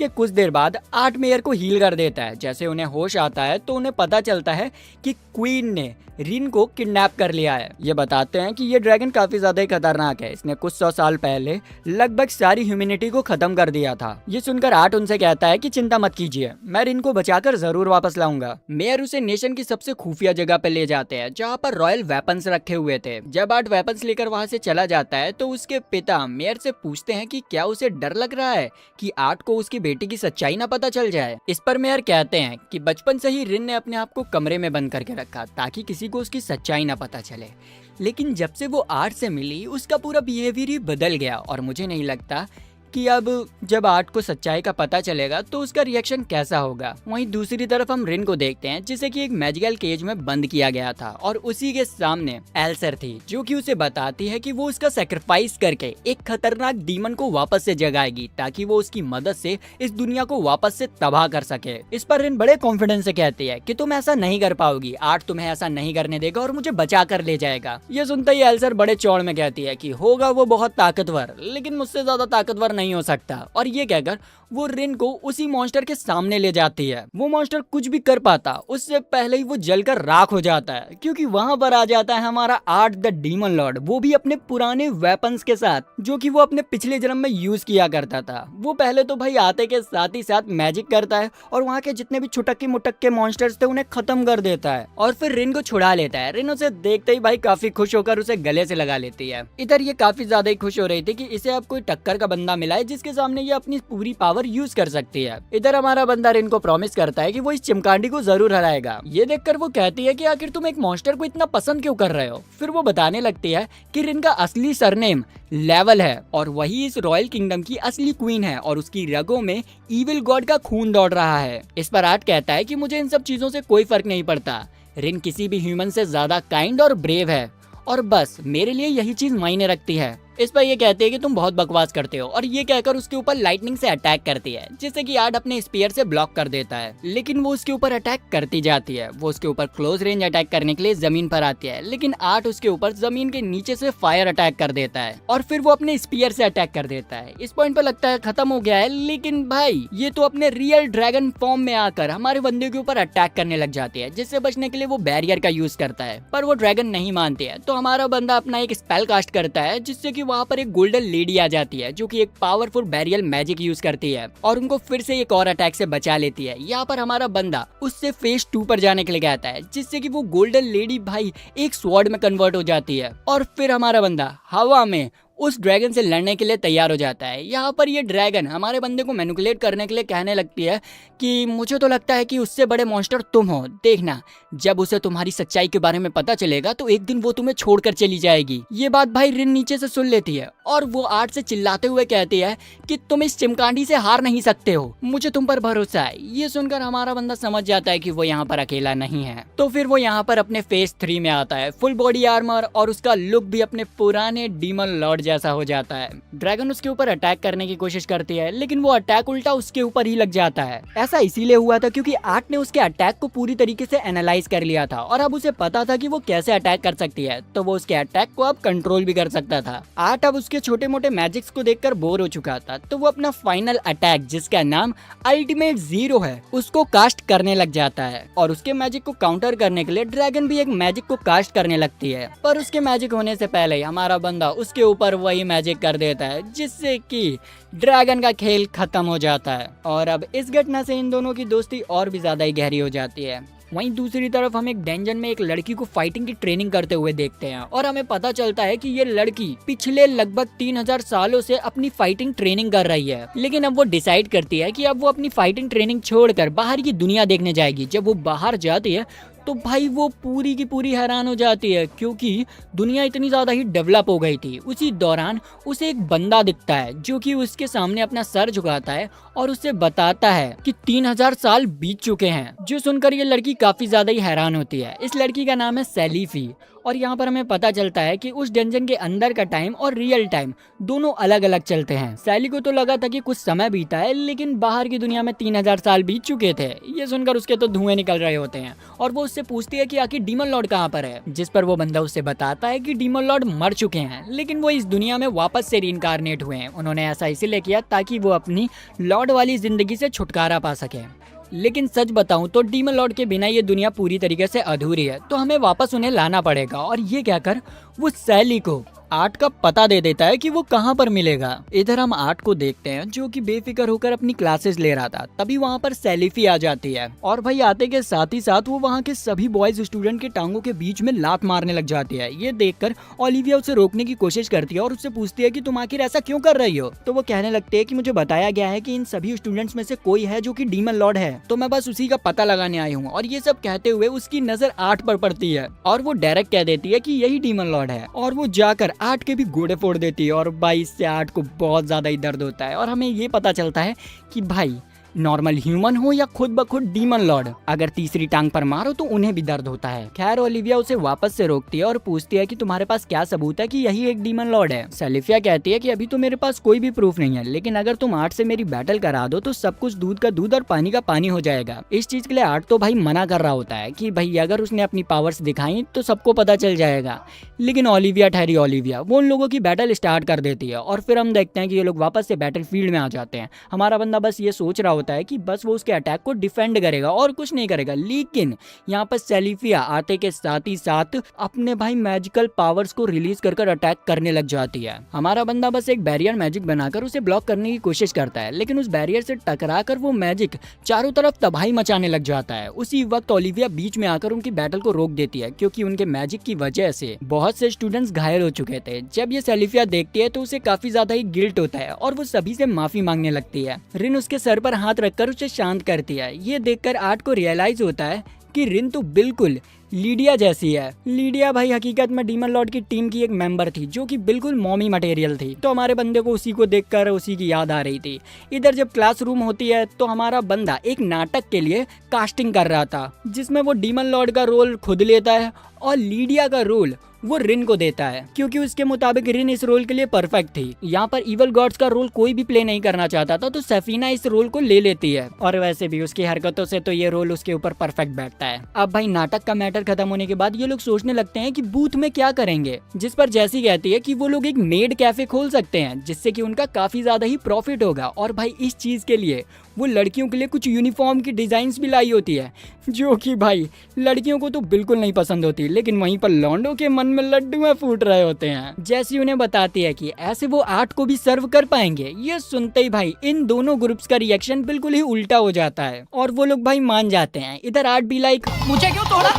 कुछ देर बाद आर्ट मेयर को हील कर देता है। जैसे उन्हें होश आता है तो उन्हें पता चलता है कि क्वीन ने रिन को किडनैप कर लिया है। ये बताते हैं कि ये ड्रैगन काफी ज्यादा ही खतरनाक है। इसने कुछ 100 साल पहले लगभग सारी ह्यूमैनिटी को खत्म कर दिया था। ये सुनकर आर्ट उनसे कहता है कि चिंता मत कीजिए, मैं रिन को बचाकर जरूर वापस लाऊंगा। मेयर उसे नेशन की सबसे खुफिया जगह पे ले जाते हैं, जहाँ पर रॉयल वेपन्स रखे हुए थे। जब आर्ट वेपन्स लेकर वहाँ से चला जाता है तो उसके पिता मेयर से पूछते हैं कि क्या उसे डर लग रहा है कि आर्ट को उसकी बेटी की सच्चाई ना पता चल जाए। इस पर मेयर कहते हैं कि बचपन से ही रिन ने अपने आप को कमरे में बंद करके रखा ताकि किसी को उसकी सच्चाई ना पता चले, लेकिन जब से वो आर्ट से मिली उसका पूरा बिहेवियर ही बदल गया और मुझे नहीं लगता कि अब जब आर्ट को सच्चाई का पता चलेगा तो उसका रिएक्शन कैसा होगा। वहीं दूसरी तरफ हम रिन को देखते हैं, जिसे कि एक मैजिकल केज में बंद किया गया था और उसी के सामने एल्सर थी, जो कि उसे बताती है कि वो उसका सैक्रिफाइस करके एक खतरनाक डीमन को वापस से जगाएगी ताकि वो उसकी मदद से इस दुनिया को वापस से तबाह कर सके। इस पर रिन बड़े कॉन्फिडेंस से कहती है कि तुम ऐसा नहीं कर पाओगी, आर्ट तुम्हें ऐसा नहीं करने देगा और मुझे बचा कर ले जाएगा। ये सुनते ही एल्सर बड़े चौड़ में कहती है कि होगा वो बहुत ताकतवर, लेकिन मुझसे ज्यादा ताकतवर नहीं हो सकता। और ये कहकर वो रिन को उसी मॉन्स्टर के सामने ले जाती है। वो मॉन्स्टर कुछ भी कर पाता उससे पहले ही वो जलकर राख हो जाता है, क्योंकि वहां पर आ जाता है हमारा आर्ट द डीमन लॉर्ड, वो भी अपने पुराने वेपन्स के साथ, जो कि वो अपने पिछले जन्म में यूज किया करता था। वो पहले तो भाई आते के साथ ही साथ मैजिक करता है और वहाँ के जितने भी छुटक्के मुटक्के मॉन्स्टर्स थे उन्हें खत्म कर देता है और फिर रिन को छुड़ा लेता है। रिन उसे देखते ही भाई काफी खुश होकर उसे गले से लगा लेती है। इधर ये काफी ज्यादा ही खुश हो रही थी कि इसे अब कोई टक्कर का बंदा मिला है जिसके सामने ये अपनी पूरी पावर यूज कर सकती है। इधर हमारा बंदा रिन को प्रॉमिस करता है कि वो इस चिमकांडी को जरूर हराएगा। ये देखकर वो कहती है कि आखिर तुम एक मॉन्स्टर को इतना पसंद क्यों कर रहे हो। फिर वो बताने लगती है कि रिन का असली सरनेम लेवल है और वही इस रॉयल किंगडम की असली क्वीन है और उसकी रगों में इविल गॉड का खून दौड़ रहा है। इस पर आर्ट कहता है कि मुझे इन सब चीजों से कोई फर्क नहीं पड़ता, रिन किसी भी ह्यूमन से ज्यादा काइंड और ब्रेव है और बस मेरे लिए यही चीज मायने रखती है। इस पर ये कहते हैं कि तुम बहुत बकवास करते हो और ये कहकर उसके ऊपर लाइटनिंग से अटैक करती है, जिससे कि आर्ट अपने स्पीयर से ब्लॉक कर देता है, लेकिन वो उसके ऊपर अटैक करती जाती है। वो उसके ऊपर क्लोज रेंज अटैक करने के लिए जमीन पर आती है, लेकिन आर्ट उसके ऊपर जमीन के नीचे से फायर अटैक कर देता है और फिर वो अपने स्पीयर से अटैक कर देता है। इस पॉइंट पर लगता है खत्म हो गया है, लेकिन भाई ये तो अपने रियल ड्रैगन फॉर्म में आकर हमारे बंदे के ऊपर अटैक करने लग जाती है, जिससे बचने के लिए वो बैरियर का यूज करता है, पर वो ड्रैगन नहीं मानती है। तो हमारा बंदा अपना एक स्पेल कास्ट करता है, जिससे कि वहाँ पर एक गोल्डन लेडी आ जाती है, जो कि एक पावरफुल बैरियल मैजिक यूज करती है और उनको फिर से एक और अटैक से बचा लेती है। यहाँ पर हमारा बंदा उससे फेज 2 पर जाने के लिए कहता है, जिससे कि वो गोल्डन लेडी भाई एक स्वॉर्ड में कन्वर्ट हो जाती है और फिर हमारा बंदा हवा में उस ड्रैगन से लड़ने के लिए तैयार हो जाता है। यहाँ पर ये ड्रैगन हमारे बंदे को मैनिपुलेट करने के लिए कहने लगती है कि मुझे तो लगता है कि उससे बड़े मॉन्स्टर तुम हो, देखना जब उसे तुम्हारी सच्चाई के बारे में पता चलेगा तो एक दिन वो तुम्हें छोड़कर चली जाएगी। ये बात भाई रिन नीचे से सुन लेती है और वो आर्ट से चिल्लाते हुए कहती है कि तुम इस चिमकांडी से हार नहीं सकते हो, मुझे तुम पर भरोसा है। ये सुनकर हमारा बंदा समझ जाता है कि वो यहाँ पर अकेला नहीं है। तो फिर वो यहाँ पर अपने फेज 3 में आता है, फुल बॉडी आर्मर और उसका लुक भी अपने पुराने डीमन लॉर्ड जैसा हो जाता है। ड्रैगन उसके ऊपर अटैक करने की कोशिश करती है लेकिन वो अटैक उल्टा उसके ऊपर ही लग जाता है। ऐसा इसीलिए हुआ था क्योंकि आर्ट ने उसके अटैक को पूरी तरीके से एनालाइज कर लिया था और अब उसे पता था कि वो कैसे अटैक कर सकती है, तो वो उसके अटैक को अब कंट्रोल भी कर सकता था। आर्ट अब उसके छोटे मोटे मैजिक्स को देखकर बोर हो चुका था, तो वो अपना फाइनल अटैक जिसका नाम अल्टीमेट जीरो है उसको कास्ट करने लग जाता है और उसके मैजिक को काउंटर करने के लिए ड्रैगन भी एक मैजिक को कास्ट करने लगती है। पर उसके मैजिक होने से पहले ही हमारा बंदा उसके ऊपर वही मैजिक कर देता है जिससे कि ड्रैगन का खेल खत्म हो जाता है और अब इस घटना से इन दोनों की दोस्ती और भी ज्यादा ही गहरी हो जाती है। वहीं दूसरी तरफ हम एक डंजन में एक लड़की को फाइटिंग की ट्रेनिंग करते हुए देखते हैं और हमें पता चलता है कि ये लड़की पिछले लगभग 3000 सालों से अपनी फाइटिंग ट्रेनिंग कर रही है, लेकिन अब वो डिसाइड करती है कि अब वो अपनी फाइटिंग ट्रेनिंग छोड़कर बाहर की दुनिया देखने जाएगी। जब वो बाहर जाती है तो भाई वो पूरी की पूरी हैरान हो जाती है क्योंकि दुनिया इतनी ज्यादा ही डेवलप हो गई थी। उसी दौरान उसे एक बंदा दिखता है जो कि उसके सामने अपना सर झुकाता है और उसे बताता है कि 3000 साल बीत चुके हैं, जो सुनकर ये लड़की काफी ज्यादा ही हैरान होती है। इस लड़की का नाम है सैलीफी और यहाँ पर हमें पता चलता है कि उस डंजन के अंदर का टाइम और रियल टाइम दोनों अलग अलग चलते हैं। सैली को तो लगा था कि कुछ समय बीता है लेकिन बाहर की दुनिया में 3000 साल बीत चुके थे। ये सुनकर उसके तो धुएं निकल रहे होते हैं और वो उससे पूछती है कि आखिर डीमन लॉर्ड कहाँ पर है, जिस पर वो बंदा उससे बताता है कि डीमन लॉर्ड मर चुके हैं लेकिन वो इस दुनिया में वापस से रीइंकारनेट हुए हैं। उन्होंने ऐसा इसीलिए किया ताकि वो अपनी लॉर्ड वाली जिंदगी से छुटकारा पा सके। लेकिन सच बताऊं तो डीमन लॉर्ड के बिना ये दुनिया पूरी तरीके से अधूरी है, तो हमें वापस उन्हें लाना पड़ेगा। और ये कहकर वो सैली को आर्ट का पता दे देता है कि वो कहाँ पर मिलेगा। इधर हम आर्ट को देखते हैं जो कि बेफिक्र होकर अपनी क्लासेस ले रहा था, तभी वहाँ पर सैलीफी आ जाती है और भाई आते के साथ ही साथ वो वहाँ के सभी बॉयज स्टूडेंट के टांगों के बीच में लात मारने लग जाती है। ये देखकर ओलिविया उसे रोकने की कोशिश करती है और उससे पूछती है कि तुम आखिर ऐसा क्यों कर रही हो। तो वो कहने लगती है कि मुझे बताया गया है कि इन सभी स्टूडेंट्स में से कोई है जो कि डीमन लॉर्ड है, तो मैं बस उसी का पता लगाने आई हूँ। और ये सब कहते हुए उसकी नजर आर्ट पर पड़ती है और वो डायरेक्ट कह देती है कि यही डीमन लॉर्ड है और वो जाकर आर्ट के भी घोड़े फोड़ देती है और भाई इससे आर्ट को बहुत ज्यादा ही दर्द होता है। और हमें ये पता चलता है कि भाई नॉर्मल ह्यूमन हो या खुद ब खुद डीमन लॉर्ड, अगर तीसरी टांग पर मारो तो उन्हें भी दर्द होता है। खैर ओलिविया उसे वापस से रोकती है और पूछती है कि तुम्हारे पास क्या सबूत है कि यही एक डीमन लॉर्ड है। सैलिफिया कहती है कि अभी तो मेरे पास कोई भी प्रूफ नहीं है, लेकिन अगर तुम आर्ट से मेरी बैटल करा दो तो सब कुछ दूध का दूध और पानी का पानी हो जाएगा। इस चीज के लिए आर्ट तो भाई मना कर रहा होता है कि भाई अगर उसने अपनी पावर्स दिखाई तो सबको पता चल जाएगा, लेकिन ओलिविया ठहरी ओलिविया वो उन लोगों की बैटल स्टार्ट कर देती है और फिर हम देखते हैं कि ये लोग वापस से बैटल फील्ड में आ जाते हैं। हमारा बंदा बस ये सोच रहा होता है कि बस वो उसके अटैक को डिफेंड करेगा और कुछ नहीं करेगा, लेकिन यहाँ पर सैलिफिया आते के साथ ही साथ अपने भाई मैजिकल पावर्स को रिलीज कर अटैक करने लग जाती है। हमारा बंदा बस एक बैरियर मैजिक बनाकर उसे ब्लॉक करने की कोशिश करता है, लेकिन उस बैरियर से टकराकर वो मैजिक चारों तरफ तबाही मचाने लग जाता है। उसी वक्त ओलिविया बीच में आकर उनकी बैटल को रोक देती है क्योंकि उनके मैजिक की वजह से बहुत से स्टूडेंट्स घायल हो चुके थे। जब ये सैलिफिया देखती है तो उसे काफी ज्यादा ही गिल्ट होता है और वो सभी से माफी मांगने लगती है। रिन उसके सर पर हाथ रखकर उसे शांत करती है। ये देखकर आर्ट को रियलाइज होता है कि रिन तो बिल्कुल लीडिया जैसी है। लीडिया भाई हकीकत में डीमन लॉर्ड की टीम की एक मेंबर थी जो कि बिल्कुल मॉमी मटेरियल थी, तो हमारे बंदे को उसी को देखकर उसी की याद आ रही थी। इधर जब क्लासरूम होती है तो हमारा बंदा एक नाटक के लिए कास्टिंग कर रहा था जिसमें वो डीमन लॉर्ड का रोल खुद लेता है और लीडिया का रोल वो रिन को देता है क्योंकि उसके मुताबिक रिन इस रोल के लिए परफेक्ट थी। यहाँ पर इवल गॉड्स का रोल कोई भी प्ले नहीं करना चाहता था, तो सफीना इस रोल को ले लेती है और वैसे भी उसकी हरकतों से तो ये रोल उसके ऊपर परफेक्ट बैठता है। अब भाई नाटक का मैटर खत्म होने के बाद ये लोग सोचने लगते हैं कि बूथ में क्या करेंगे, जिस पर जैसी कहती है कि वो लोग एक मेड कैफे खोल सकते हैं जिससे कि उनका काफी ज्यादा ही प्रॉफिट होगा। और भाई इस चीज के लिए वो लड़कियों के लिए कुछ यूनिफॉर्म की डिजाइन्स भी लाई होती है जो कि भाई लड़कियों को तो बिल्कुल नहीं पसंद होती, लेकिन वहीं पर लौंडों के मन में लड्डू फूट रहे होते हैं। जैसी उन्हें बताती है कि ऐसे वो आर्ट को भी सर्व कर पाएंगे। ये सुनते ही भाई इन दोनों ग्रुप्स का रिएक्शन बिल्कुल ही उल्टा हो जाता है और वो लोग भाई मान जाते हैं। इधर आर्ट भी लाइक मुझे क्यों तोड़ा।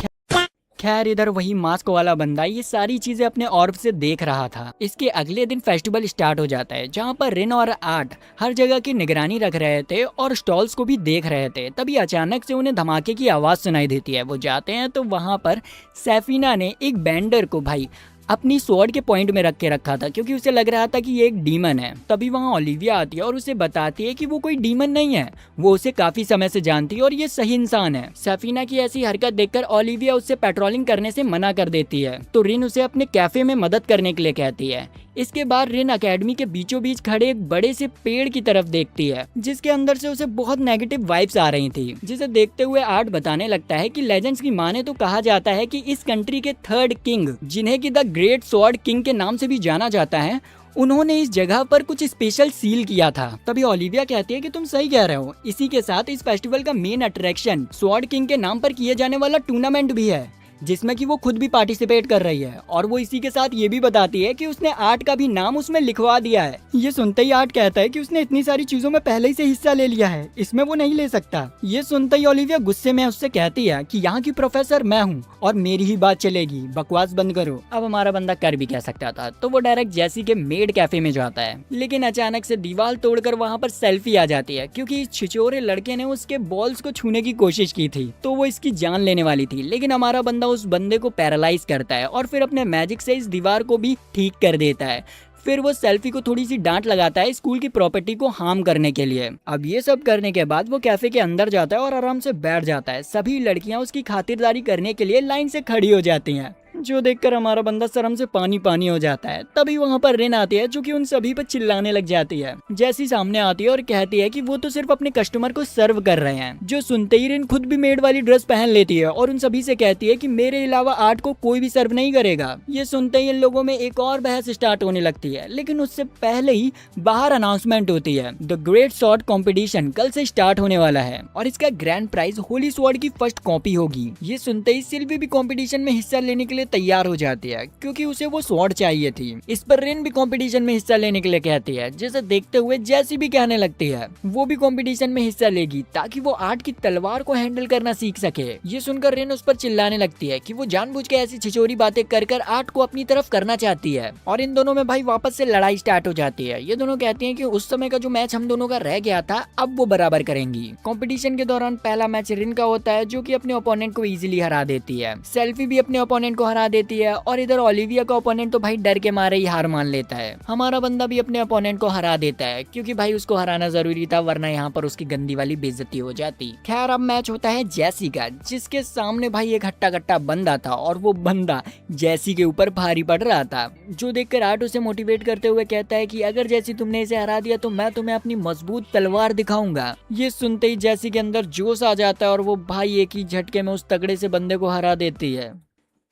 खैर इधर वही मास्क वाला बंदा ये सारी चीजें अपने ऑर्ब से देख रहा था। इसके अगले दिन फेस्टिवल स्टार्ट हो जाता है जहाँ पर रिन और आर्ट हर जगह की निगरानी रख रहे थे और स्टॉल्स को भी देख रहे थे। तभी अचानक से उन्हें धमाके की आवाज सुनाई देती है। वो जाते हैं तो वहाँ पर सैफीना ने एक बैंडर को भाई अपनी स्वॉर्ड के पॉइंट में रख के रखा था क्योंकि उसे लग रहा था कि ये एक डीमन है। तभी वहाँ ओलिविया आती है और उसे बताती है कि वो कोई डीमन नहीं है, वो उसे काफी समय से जानती है और ये सही इंसान है। सफीना की ऐसी हरकत देखकर ओलिविया उससे पेट्रोलिंग करने से मना कर देती है तो रिन उसे अपने कैफे में मदद करने के लिए कहती है। इसके बाद रिन अकेडमी के बीचों बीच खड़े एक बड़े से पेड़ की तरफ देखती है जिसके अंदर से उसे बहुत नेगेटिव वाइब्स आ रही थी, जिसे देखते हुए आर्ट बताने लगता है कि लेजेंड्स की माने तो कहा जाता है कि इस कंट्री के थर्ड किंग, जिन्हें कि द ग्रेट स्वॉर्ड किंग के नाम से भी जाना जाता है, उन्होंने इस जगह पर कुछ स्पेशल सील किया था। तभी ओलिविया कहती है कि तुम सही कह रहे हो, इसी के साथ इस फेस्टिवल का मेन अट्रैक्शन स्वॉर्ड किंग के नाम पर किए जाने वाला टूर्नामेंट भी है जिसमें कि वो खुद भी पार्टिसिपेट कर रही है। और वो इसी के साथ ये भी बताती है कि उसने आर्ट का भी नाम उसमें लिखवा दिया है। ये सुनते ही आर्ट कहता है कि उसने इतनी सारी चीजों में पहले ही से हिस्सा ले लिया है, इसमें वो नहीं ले सकता। ये सुनते ही ओलिविया गुस्से में उससे कहती है कि यहाँ की प्रोफेसर मैं हूँ और मेरी ही बात चलेगी, बकवास बंद करो। अब हमारा बंदा कर भी कह सकता था तो वो डायरेक्ट जैसी के मेड कैफे में जाता है, लेकिन अचानक से दीवार तोड़कर वहाँ पर सेल्फी आ जाती है क्योंकि इस छिछोरे लड़के ने उसके बॉल्स को छूने की कोशिश की थी तो वो इसकी जान लेने वाली थी। लेकिन हमारा बंदा उस बंदे को पैरालाइज करता है और फिर अपने मैजिक से इस दीवार को भी ठीक कर देता है। फिर वो सेल्फी को थोड़ी सी डांट लगाता है स्कूल की प्रॉपर्टी को हार्म करने के लिए। अब ये सब करने के बाद वो कैफे के अंदर जाता है और आराम से बैठ जाता है। सभी लड़कियां उसकी खातिरदारी करने के लिए लाइन से खड़ी हो जाती हैं, जो देखकर हमारा बंदा शर्म से पानी पानी हो जाता है। तभी वहाँ पर रिन आती है जो कि उन सभी पर चिल्लाने लग जाती है। जैसी सामने आती है और कहती है कि वो तो सिर्फ अपने कस्टमर को सर्व कर रहे हैं, जो सुनते ही रिन खुद भी मेड वाली ड्रेस पहन लेती है और उन सभी से कहती है कि मेरे अलावा आर्ट को कोई भी सर्व नहीं करेगा। ये सुनते ही इन लोगों में एक और बहस स्टार्ट होने लगती है, लेकिन उससे पहले ही बाहर अनाउंसमेंट होती है, द ग्रेट स्वॉर्ड कॉम्पिटिशन कल से स्टार्ट होने वाला है और इसका ग्रैंड प्राइज होली स्वॉर्ड की फर्स्ट कॉपी होगी। ये सुनते ही सिल्वी भी कॉम्पिटिशन में हिस्सा लेने के लिए तैयार हो जाती है क्योंकि उसे वो स्वॉर्ड चाहिए थी। इस पर रिन भी कंपटीशन में हिस्सा लेने के लिए कहती है, जिसे देखते हुए जैसी भी कहने लगती है वो भी कंपटीशन में हिस्सा लेगी ताकि वो आर्ट की तलवार को हैंडल करना सीख सके। ये सुनकर रिन उस पर चिल्लाने लगती है कि वो जानबूझ के ऐसी छिछोरी बातें कर आर्ट को अपनी तरफ करना चाहती है और इन दोनों में भाई वापस से लड़ाई स्टार्ट हो जाती है। ये दोनों कहती हैं कि उस समय का जो मैच हम दोनों का रह गया था अब वो बराबर करेंगी। कंपटीशन के दौरान पहला मैच रिन का होता है जो कि अपने ओपोनेंट को इजीली हरा देती है। सेल्फी भी अपने ओपोनेंट को हरा देती है और इधर ओलिविया का ओपोनेंट तो भाई डर के मारे ही हार मान लेता है। हमारा बंदा भी अपने ओपोनेंट को हरा देता है क्योंकि भाई उसको हराना जरूरी था, वरना यहाँ पर उसकी गंदी वाली बेइज्जती हो जाती। खैर अब मैच होता है जैसी का, जिसके सामने भाई एक हट्टा कट्टा बंदा था और वो बंदा जैसी के ऊपर भारी पड़ रहा था, जो देखकर आर्ट उसे मोटिवेट करते हुए कहता है कि अगर जैसी तुमने इसे हरा दिया तो मैं तुम्हें अपनी मजबूत तलवार दिखाऊंगा। ये सुनते ही जैसी के अंदर जोश आ जाता है और वो भाई एक ही झटके में उस तगड़े से बंदे को हरा देती है।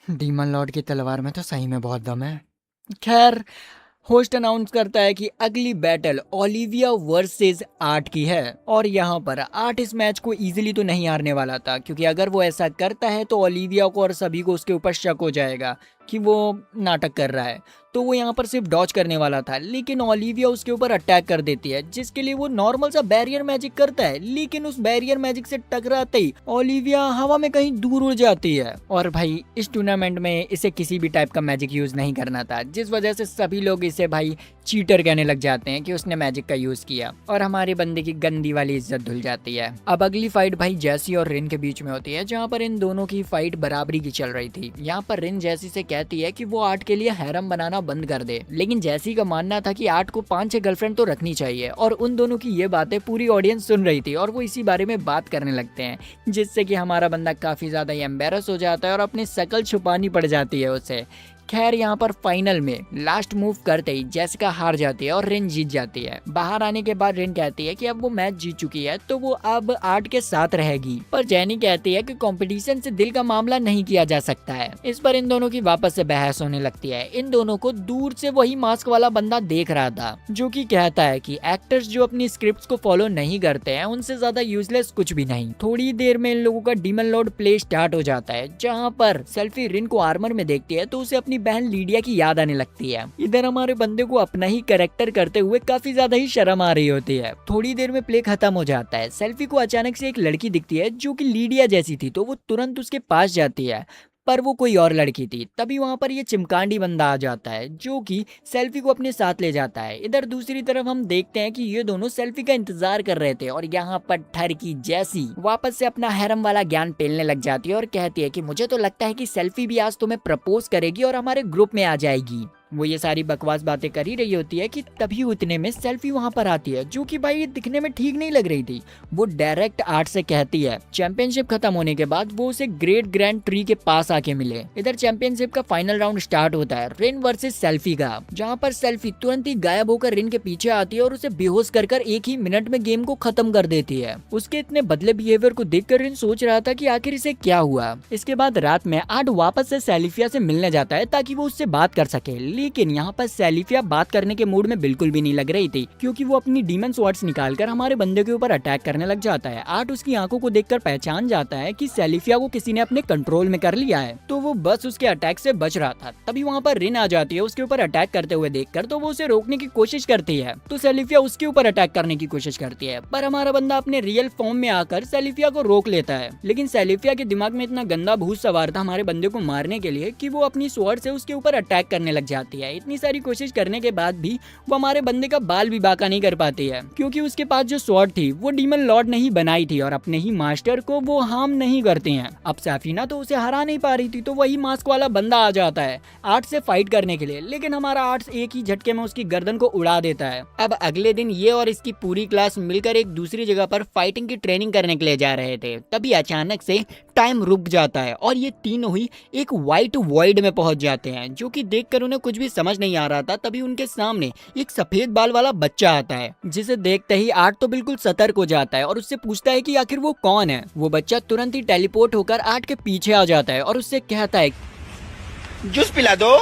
डीमन लॉर्ड की तलवार में तो सही में बहुत दम है। खैर होस्ट अनाउंस करता है कि अगली बैटल ओलिविया वर्सेस आर्ट की है और यहाँ पर आर्ट इस मैच को इजीली तो नहीं हारने वाला था क्योंकि अगर वो ऐसा करता है तो ओलिविया को और सभी को उसके ऊपर शक हो जाएगा कि वो नाटक कर रहा है, तो वो यहाँ पर सिर्फ डॉज करने वाला था। लेकिन ओलिविया उसके ऊपर अटैक कर देती है जिसके लिए वो नॉर्मल सा बैरियर मैजिक करता है, लेकिन उस बैरियर मैजिक से टकराते ही ओलिविया हवा में कहीं दूर उड़ जाती है। और भाई इस टूर्नामेंट में इसे किसी भी टाइप का मैजिक यूज नहीं करना था, जिस वजह से सभी लोग इसे भाई चीटर कहने लग जाते हैं कि उसने मैजिक का यूज किया और हमारे बंदे की गंदी वाली इज्जत धुल जाती है। अब अगली फाइट भाई जैसी और रिन के बीच में होती है, जहाँ पर इन दोनों की फाइट बराबरी की चल रही थी। यहाँ पर रिन जैसी से कहती है कि वो आर्ट के लिए हैरम बनाना बंद कर दे, लेकिन जैसी का मानना था कि आर्ट को 5-6 गर्लफ्रेंड तो रखनी चाहिए और उन दोनों की ये बातें पूरी ऑडियंस सुन रही थी और वो इसी बारे में बात करने लगते हैं, जिससे कि हमारा बंदा काफी ज्यादा एम्बेरस हो जाता है और अपनी शकल छुपानी पड़ जाती है उसे। खैर यहाँ पर फाइनल में लास्ट मूव करते ही जेसिका हार जाती है और रिन जीत जाती है। बाहर आने के बाद रिन कहती है कि अब वो मैच जीत चुकी है तो वो अब आर्ट के साथ रहेगी, पर जेनी कहती है कि कंपटीशन से दिल का मामला नहीं किया जा सकता है। इस पर इन दोनों की वापस से बहस होने लगती है। इन दोनों को दूर से वही मास्क वाला बंदा देख रहा था, जो कि कहता है कि एक्टर्स जो अपनी स्क्रिप्ट्स को फॉलो नहीं करते हैं उनसे ज्यादा यूजलेस कुछ भी नहीं। थोड़ी देर में इन लोगों का डीमन लॉर्ड प्ले स्टार्ट हो जाता है, जहाँ पर सेल्फी रिन को आर्मर में देखती है तो उसे अपनी बहन लीडिया की याद आने लगती है। इधर हमारे बंदे को अपना ही कैरेक्टर करते हुए काफी ज्यादा ही शर्म आ रही होती है। थोड़ी देर में प्ले खत्म हो जाता है। सेल्फी को अचानक से एक लड़की दिखती है जो कि लीडिया जैसी थी, तो वो तुरंत उसके पास जाती है, पर वो कोई और लड़की थी। तभी वहाँ पर ये चिमकांडी बंदा आ जाता है जो कि सेल्फी को अपने साथ ले जाता है। इधर दूसरी तरफ हम देखते हैं कि ये दोनों सेल्फी का इंतजार कर रहे थे और यहाँ पर ठर की जैसी वापस से अपना हैरम वाला ज्ञान पेलने लग जाती है और कहती है कि मुझे तो लगता है कि सेल्फी भी आज तुम्हें प्रपोज करेगी और हमारे ग्रुप में आ जाएगी। वो ये सारी बकवास बातें कर ही रही होती है कि तभी उतने में सेल्फी वहाँ पर आती है जो कि भाई दिखने में ठीक नहीं लग रही थी। वो डायरेक्ट आर्ट से कहती है चैंपियनशिप खत्म होने के बाद वो उसे ग्रेट ग्रैंड ट्री के पास आके मिले। इधर चैंपियनशिप का फाइनल राउंड स्टार्ट होता है रिन वर्सेस सेल्फी का, जहाँ पर सेल्फी तुरंत ही गायब होकर रिन के पीछे आती है और उसे बेहोश कर एक ही मिनट में गेम को खत्म कर देती है। उसके इतने बदले बिहेवियर को देखकर रिन सोच रहा था कि आखिर इसे क्या हुआ। इसके बाद रात में आर्ट वापस से सेलिफिया से मिलने जाता है ताकि वो उससे बात कर सके, लेकिन यहाँ पर सेलिफिया बात करने के मूड में बिल्कुल भी नहीं लग रही थी क्योंकि वो अपनी डीमन स्वॉर्ड्स निकालकर हमारे बंदे के ऊपर अटैक करने लग जाता है। आर्ट उसकी आंखों को देखकर पहचान जाता है कि सेलिफिया को किसी ने अपने कंट्रोल में कर लिया है, तो वो बस उसके अटैक से बच रहा था। तभी वहाँ पर रिन आ जाती है उसके ऊपर अटैक करते हुए देखकर, तो वो उसे रोकने की कोशिश करती है, तो सेलिफिया उसके ऊपर अटैक करने की कोशिश करती है, पर हमारा बंदा अपने रियल फॉर्म में आकर सेलिफिया को रोक लेता है। लेकिन सेलिफिया के दिमाग में इतना गंदा भूत सवार था हमारे बंदे को मारने के लिए कि वो अपनी स्वॉर्ड से उसके ऊपर अटैक करने लग जाती है। इतनी सारी कोशिश करने के बाद भी वो हमारे बंदे का बाल भी बाका नहीं कर पाती है क्योंकि उसके पास जो स्वॉर्ड थी वो डीमन लॉर्ड ने ही बनाई थी और अपने ही मास्टर को वो हार्म नहीं करते हैं। अब सैफीना तो उसे हरा नहीं पा रही थी, तो वही मास्क वाला बंदा आ जाता है आर्ट से फाइट करने के लिए, लेकिन हमारा आर्ट एक ही झटके में उसकी गर्दन को उड़ा देता है। अब अगले दिन ये और इसकी पूरी क्लास मिलकर एक दूसरी जगह पर फाइटिंग की ट्रेनिंग करने के लिए जा रहे थे। तभी अचानक से टाइम रुक जाता है और ये तीनों ही एक व्हाइट वॉइड में पहुंच जाते हैं, जो कि देखकर उन्हें कुछ भी समझ नहीं आ रहा था। तभी उनके सामने एक सफेद बाल वाला बच्चा आता है, जिसे देखते ही आर्ट तो बिल्कुल सतर्क हो जाता है और उससे पूछता है कि आखिर वो कौन है। वो बच्चा तुरंत ही टेलीपोर्ट होकर आर्ट के पीछे आ जाता है और उससे कहता है जूस पिला दो।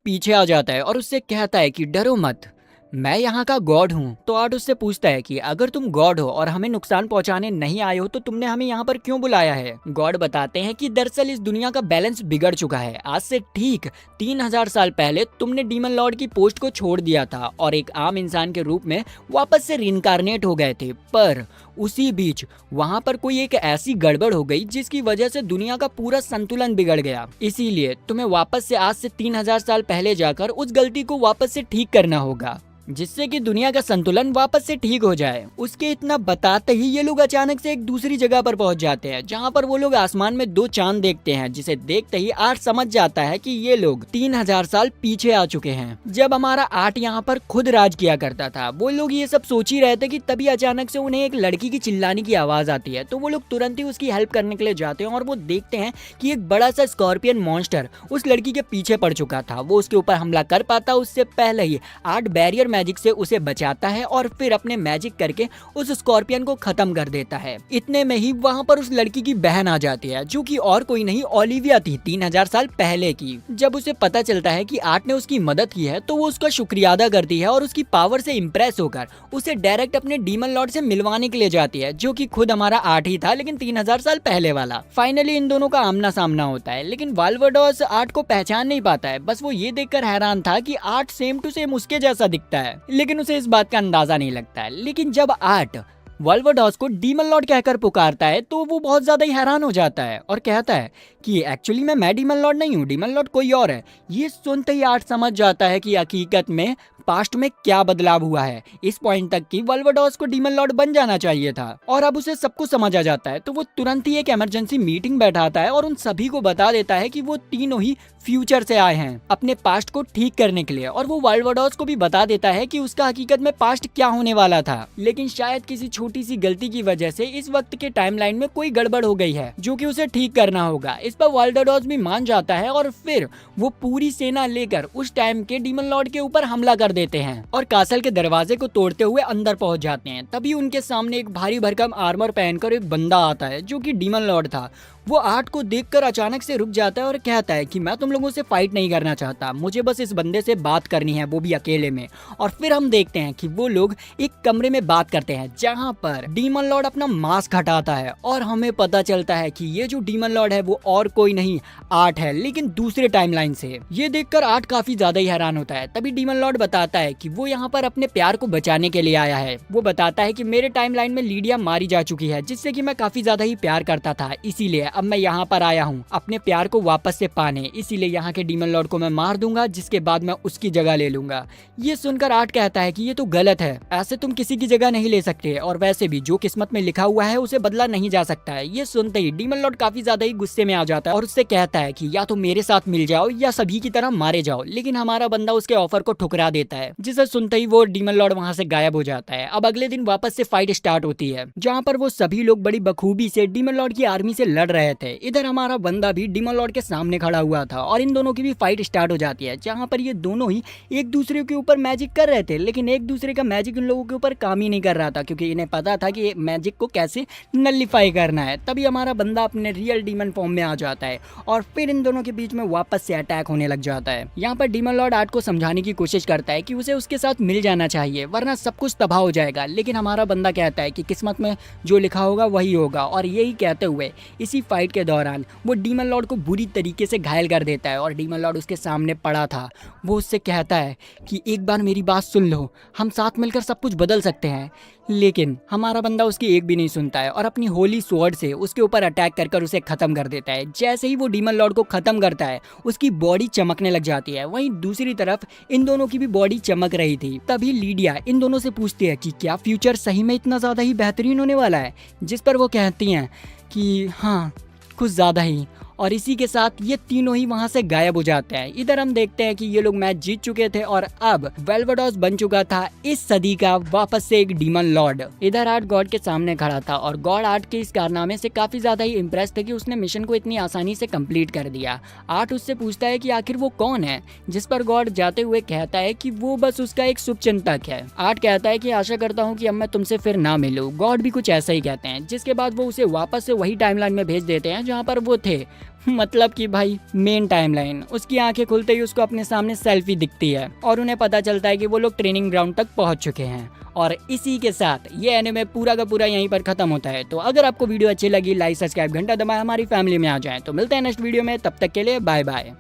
पीछे आ जाता है और उससे कहता है कि डरो मत, मैं यहाँ का गॉड हूँ। तो आर्ट उससे पूछता है कि अगर तुम गॉड हो और हमें नुकसान पहुँचाने नहीं आए हो तो तुमने हमें यहाँ पर क्यों बुलाया है। गॉड बताते हैं कि दरअसल इस दुनिया का बैलेंस बिगड़ चुका है। आज से ठीक 3000 साल पहले तुमने डीमन लॉर्ड की पोस्ट को छोड़ दिया था और एक आम इंसान के रूप में वापस से रिइंकार्नेट हो गए थे, पर उसी बीच वहाँ पर कोई एक ऐसी गड़बड़ हो गई जिसकी वजह से दुनिया का पूरा संतुलन बिगड़ गया। इसीलिए तुम्हें वापस से आज से 3000 साल पहले जाकर उस गलती को वापस से ठीक करना होगा, जिससे कि दुनिया का संतुलन वापस से ठीक हो जाए। उसके इतना बताते ही ये लोग अचानक से एक दूसरी जगह पर पहुंच जाते हैं, जहां पर वो लोग आसमान में 2 चांद देखते हैं, जिसे देखते ही आर्ट समझ जाता है कि ये लोग 3000 साल पीछे आ चुके हैं, जब हमारा आर्ट यहाँ पर खुद राज किया करता था। वो लोग ये सब सोच ही रहे थे कि तभी अचानक से उन्हें एक लड़की की चिल्लाने की आवाज आती है, तो वो लोग तुरंत ही उसकी हेल्प करने के लिए जाते हैं और वो देखते हैं कि एक बड़ा सा स्कॉर्पियन मॉन्स्टर उस लड़की के पीछे पड़ चुका था। वो उसके ऊपर हमला कर पाता उससे पहले ही आर्ट बैरियर मैजिक से उसे बचाता है और फिर अपने मैजिक करके उस स्कॉर्पियन को खत्म कर देता है। इतने में ही वहाँ पर उस लड़की की बहन आ जाती है, जो कि और कोई नहीं ओलिविया थी, 3000 साल पहले की। जब उसे पता चलता है कि आर्ट ने उसकी मदद की है तो वो उसका शुक्रिया अदा करती है और उसकी पावर से इम्प्रेस होकर उसे डायरेक्ट अपने डीमन लॉर्ड से मिलवाने के लिए जाती है, जो कि खुद हमारा आर्ट ही था, लेकिन 3000 साल पहले वाला। फाइनली इन दोनों का आमना सामना होता है, लेकिन वाल्वर्डोस आर्ट को पहचान नहीं पाता है। बस वो ये देखकर हैरान था कि आर्ट सेम टू सेम उसके जैसा दिखता है, लेकिन उसे इस बात का अंदाजा नहीं लगता है। लेकिन जब आर्ट वाल्वर्डोस को डीमन लॉर्ड कहकर पुकारता है तो वो बहुत ज्यादा ही हैरान हो जाता है और कहता है कि एक्चुअली मैं डीमन लॉर्ड नहीं हूँ, डीमन लॉर्ड कोई और है। ये सुनते ही आर्ट समझ जाता है कि हकीकत में पास्ट में क्या बदलाव हुआ है। इस पॉइंट तक कि वाल्वर्डोस को डीमन लॉर्ड बन जाना चाहिए था और अब उसे सब कुछ समझ आ जाता है। तो वो तुरंत ही एक इमरजेंसी मीटिंग बैठाता है और उन सभी को बता देता है कि वो तीनों ही फ्यूचर से आए हैं अपने पास्ट को ठीक करने के लिए, और वो वाल्वर्डोस को भी बता देता है कि उसका हकीकत में पास्ट क्या होने वाला था, लेकिन शायद किसी छोटी सी गलती की वजह से इस वक्त के टाइमलाइन में कोई गड़बड़ हो गई है, जो कि उसे ठीक करना होगा। इस पर वाल्वर्डोस भी मान जाता है और फिर वो पूरी सेना लेकर उस टाइम के डीमन लॉर्ड के ऊपर हमला कर देते हैं और कासल के दरवाजे को तोड़ते हुए अंदर पहुंच जाते हैं। तभी उनके सामने एक भारी भरकम आर्मर पहनकर एक बंदा आता है, जो कि डीमन लॉर्ड था। वो आर्ट को देखकर अचानक से रुक जाता है और कहता है कि मैं तुम लोगों से फाइट नहीं करना चाहता, मुझे बस इस बंदे से बात करनी है, वो भी अकेले में। और फिर हम देखते हैं कि वो लोग एक कमरे में बात करते हैं, जहां पर डीमन लॉर्ड अपना मास्क हटाता है और हमें पता चलता है कि ये जो डीमन लॉर्ड है वो और कोई नहीं आर्ट है, लेकिन दूसरे टाइमलाइन से। ये देखकर आर्ट काफी ज्यादा ही हैरान होता है। तभी डीमन लॉर्ड बताता है कि वो यहाँ पर अपने प्यार को बचाने के लिए आया है। वो बताता है कि मेरे टाइमलाइन में लीडिया मारी जा चुकी है, जिससे कि मैं काफी ज्यादा ही प्यार करता था, इसीलिए अब मैं यहाँ पर आया हूँ अपने प्यार को वापस से पाने, इसीलिए यहाँ के डीमन लॉर्ड को मैं मार दूंगा, जिसके बाद मैं उसकी जगह ले लूंगा। ये सुनकर आर्ट कहता है कि ये तो गलत है, ऐसे तुम किसी की जगह नहीं ले सकते, और वैसे भी जो किस्मत में लिखा हुआ है उसे बदला नहीं जा सकता है। ये सुनते ही डीमन लॉर्ड काफी ज्यादा ही गुस्से में आ जाता है और उससे कहता है कि या तो मेरे साथ मिल जाओ या सभी की तरह मारे जाओ, लेकिन हमारा बंदा उसके ऑफर को ठुकरा देता है, जिसे सुनते ही वो डीमन लॉर्ड वहां से गायब हो जाता है। अब अगले दिन वापस से फाइट स्टार्ट होती है, जहाँ पर वो सभी लोग बड़ी बखूबी से डीमन लॉर्ड की आर्मी से लड़ रहे थे। इधर हमारा बंदा भी डीमन लॉर्ड के सामने खड़ा हुआ था और इन दोनों की भी फाइट स्टार्ट हो जाती है, जहाँ पर ये दोनों ही एक दूसरे के ऊपर मैजिक कर रहे थे, लेकिन एक दूसरे का मैजिक इन लोगों के ऊपर काम ही नहीं कर रहा था, क्योंकि इन्हें पता था कि मैजिक को कैसे नलिफाई करना है। तभी हमारा बंदा अपने रियल डीमन फॉर्म में आ जाता है और फिर इन दोनों के बीच में वापस से अटैक होने लग जाता है। यहाँ पर डीमन लॉर्ड आर्ट को समझाने की कोशिश करता है कि उसे उसके साथ मिल जाना चाहिए, वरना सब कुछ तबाह हो जाएगा, लेकिन हमारा बंदा कहता है कि किस्मत में जो लिखा होगा वही होगा। और यही कहते हुए इसी फाइट के दौरान वो डीमन लॉर्ड को बुरी तरीके से घायल कर देता है और डीमन लॉर्ड उसके सामने पड़ा था। वो उससे कहता है कि एक बार मेरी बात सुन लो, हम साथ मिलकर सब कुछ बदल सकते हैं, लेकिन हमारा बंदा उसकी एक भी नहीं सुनता है और अपनी होली स्वॉर्ड से उसके ऊपर अटैक कर उसे खत्म कर देता है। जैसे ही वो डीमन लॉर्ड को खत्म करता है उसकी बॉडी चमकने लग जाती है। वहीं दूसरी तरफ इन दोनों की भी बॉडी चमक रही थी। तभी लीडिया इन दोनों से पूछती है कि क्या फ्यूचर सही में इतना ज्यादा ही बेहतरीन होने वाला है, जिस पर वो कहती हैं कि हाँ कुछ ज्यादा ही। और इसी के साथ ये तीनों ही वहां से गायब हो जाते हैं। इधर हम देखते हैं कि ये लोग मैच जीत चुके थे और अब वेल्वेडोस बन चुका था इस सदी का वापस से एक डीमन लॉर्ड। इधर आर्ट गॉड के सामने खड़ा था और गॉड आर्ट के इस कारनामे से काफी ज्यादा ही इम्प्रेस थे कि उसने मिशन को इतनी आसानी से कंप्लीट कर दिया। आर्ट उससे पूछता है कि आखिर वो कौन है, जिस पर गॉड जाते हुए कहता है कि वो बस उसका एक शुभचिंतक है। आर्ट कहता है कि आशा करता हूँ कि अब मैं तुमसे फिर ना मिलूं। गॉड भी कुछ ऐसा ही कहते हैं, जिसके बाद वो उसे वापस से वही टाइमलाइन में भेज देते हैं जहाँ पर वो थे, मतलब कि भाई मेन टाइमलाइन। उसकी आंखें खुलते ही उसको अपने सामने सेल्फी दिखती है और उन्हें पता चलता है कि वो लोग ट्रेनिंग ग्राउंड तक पहुंच चुके हैं। और इसी के साथ ये एनिमे पूरा का पूरा यहीं पर खत्म होता है। तो अगर आपको वीडियो अच्छी लगी, लाइक सब्सक्राइब घंटा दबाए हमारी फैमिली में आ जाए। तो मिलते हैं नेक्स्ट वीडियो में, तब तक के लिए बाय बाय।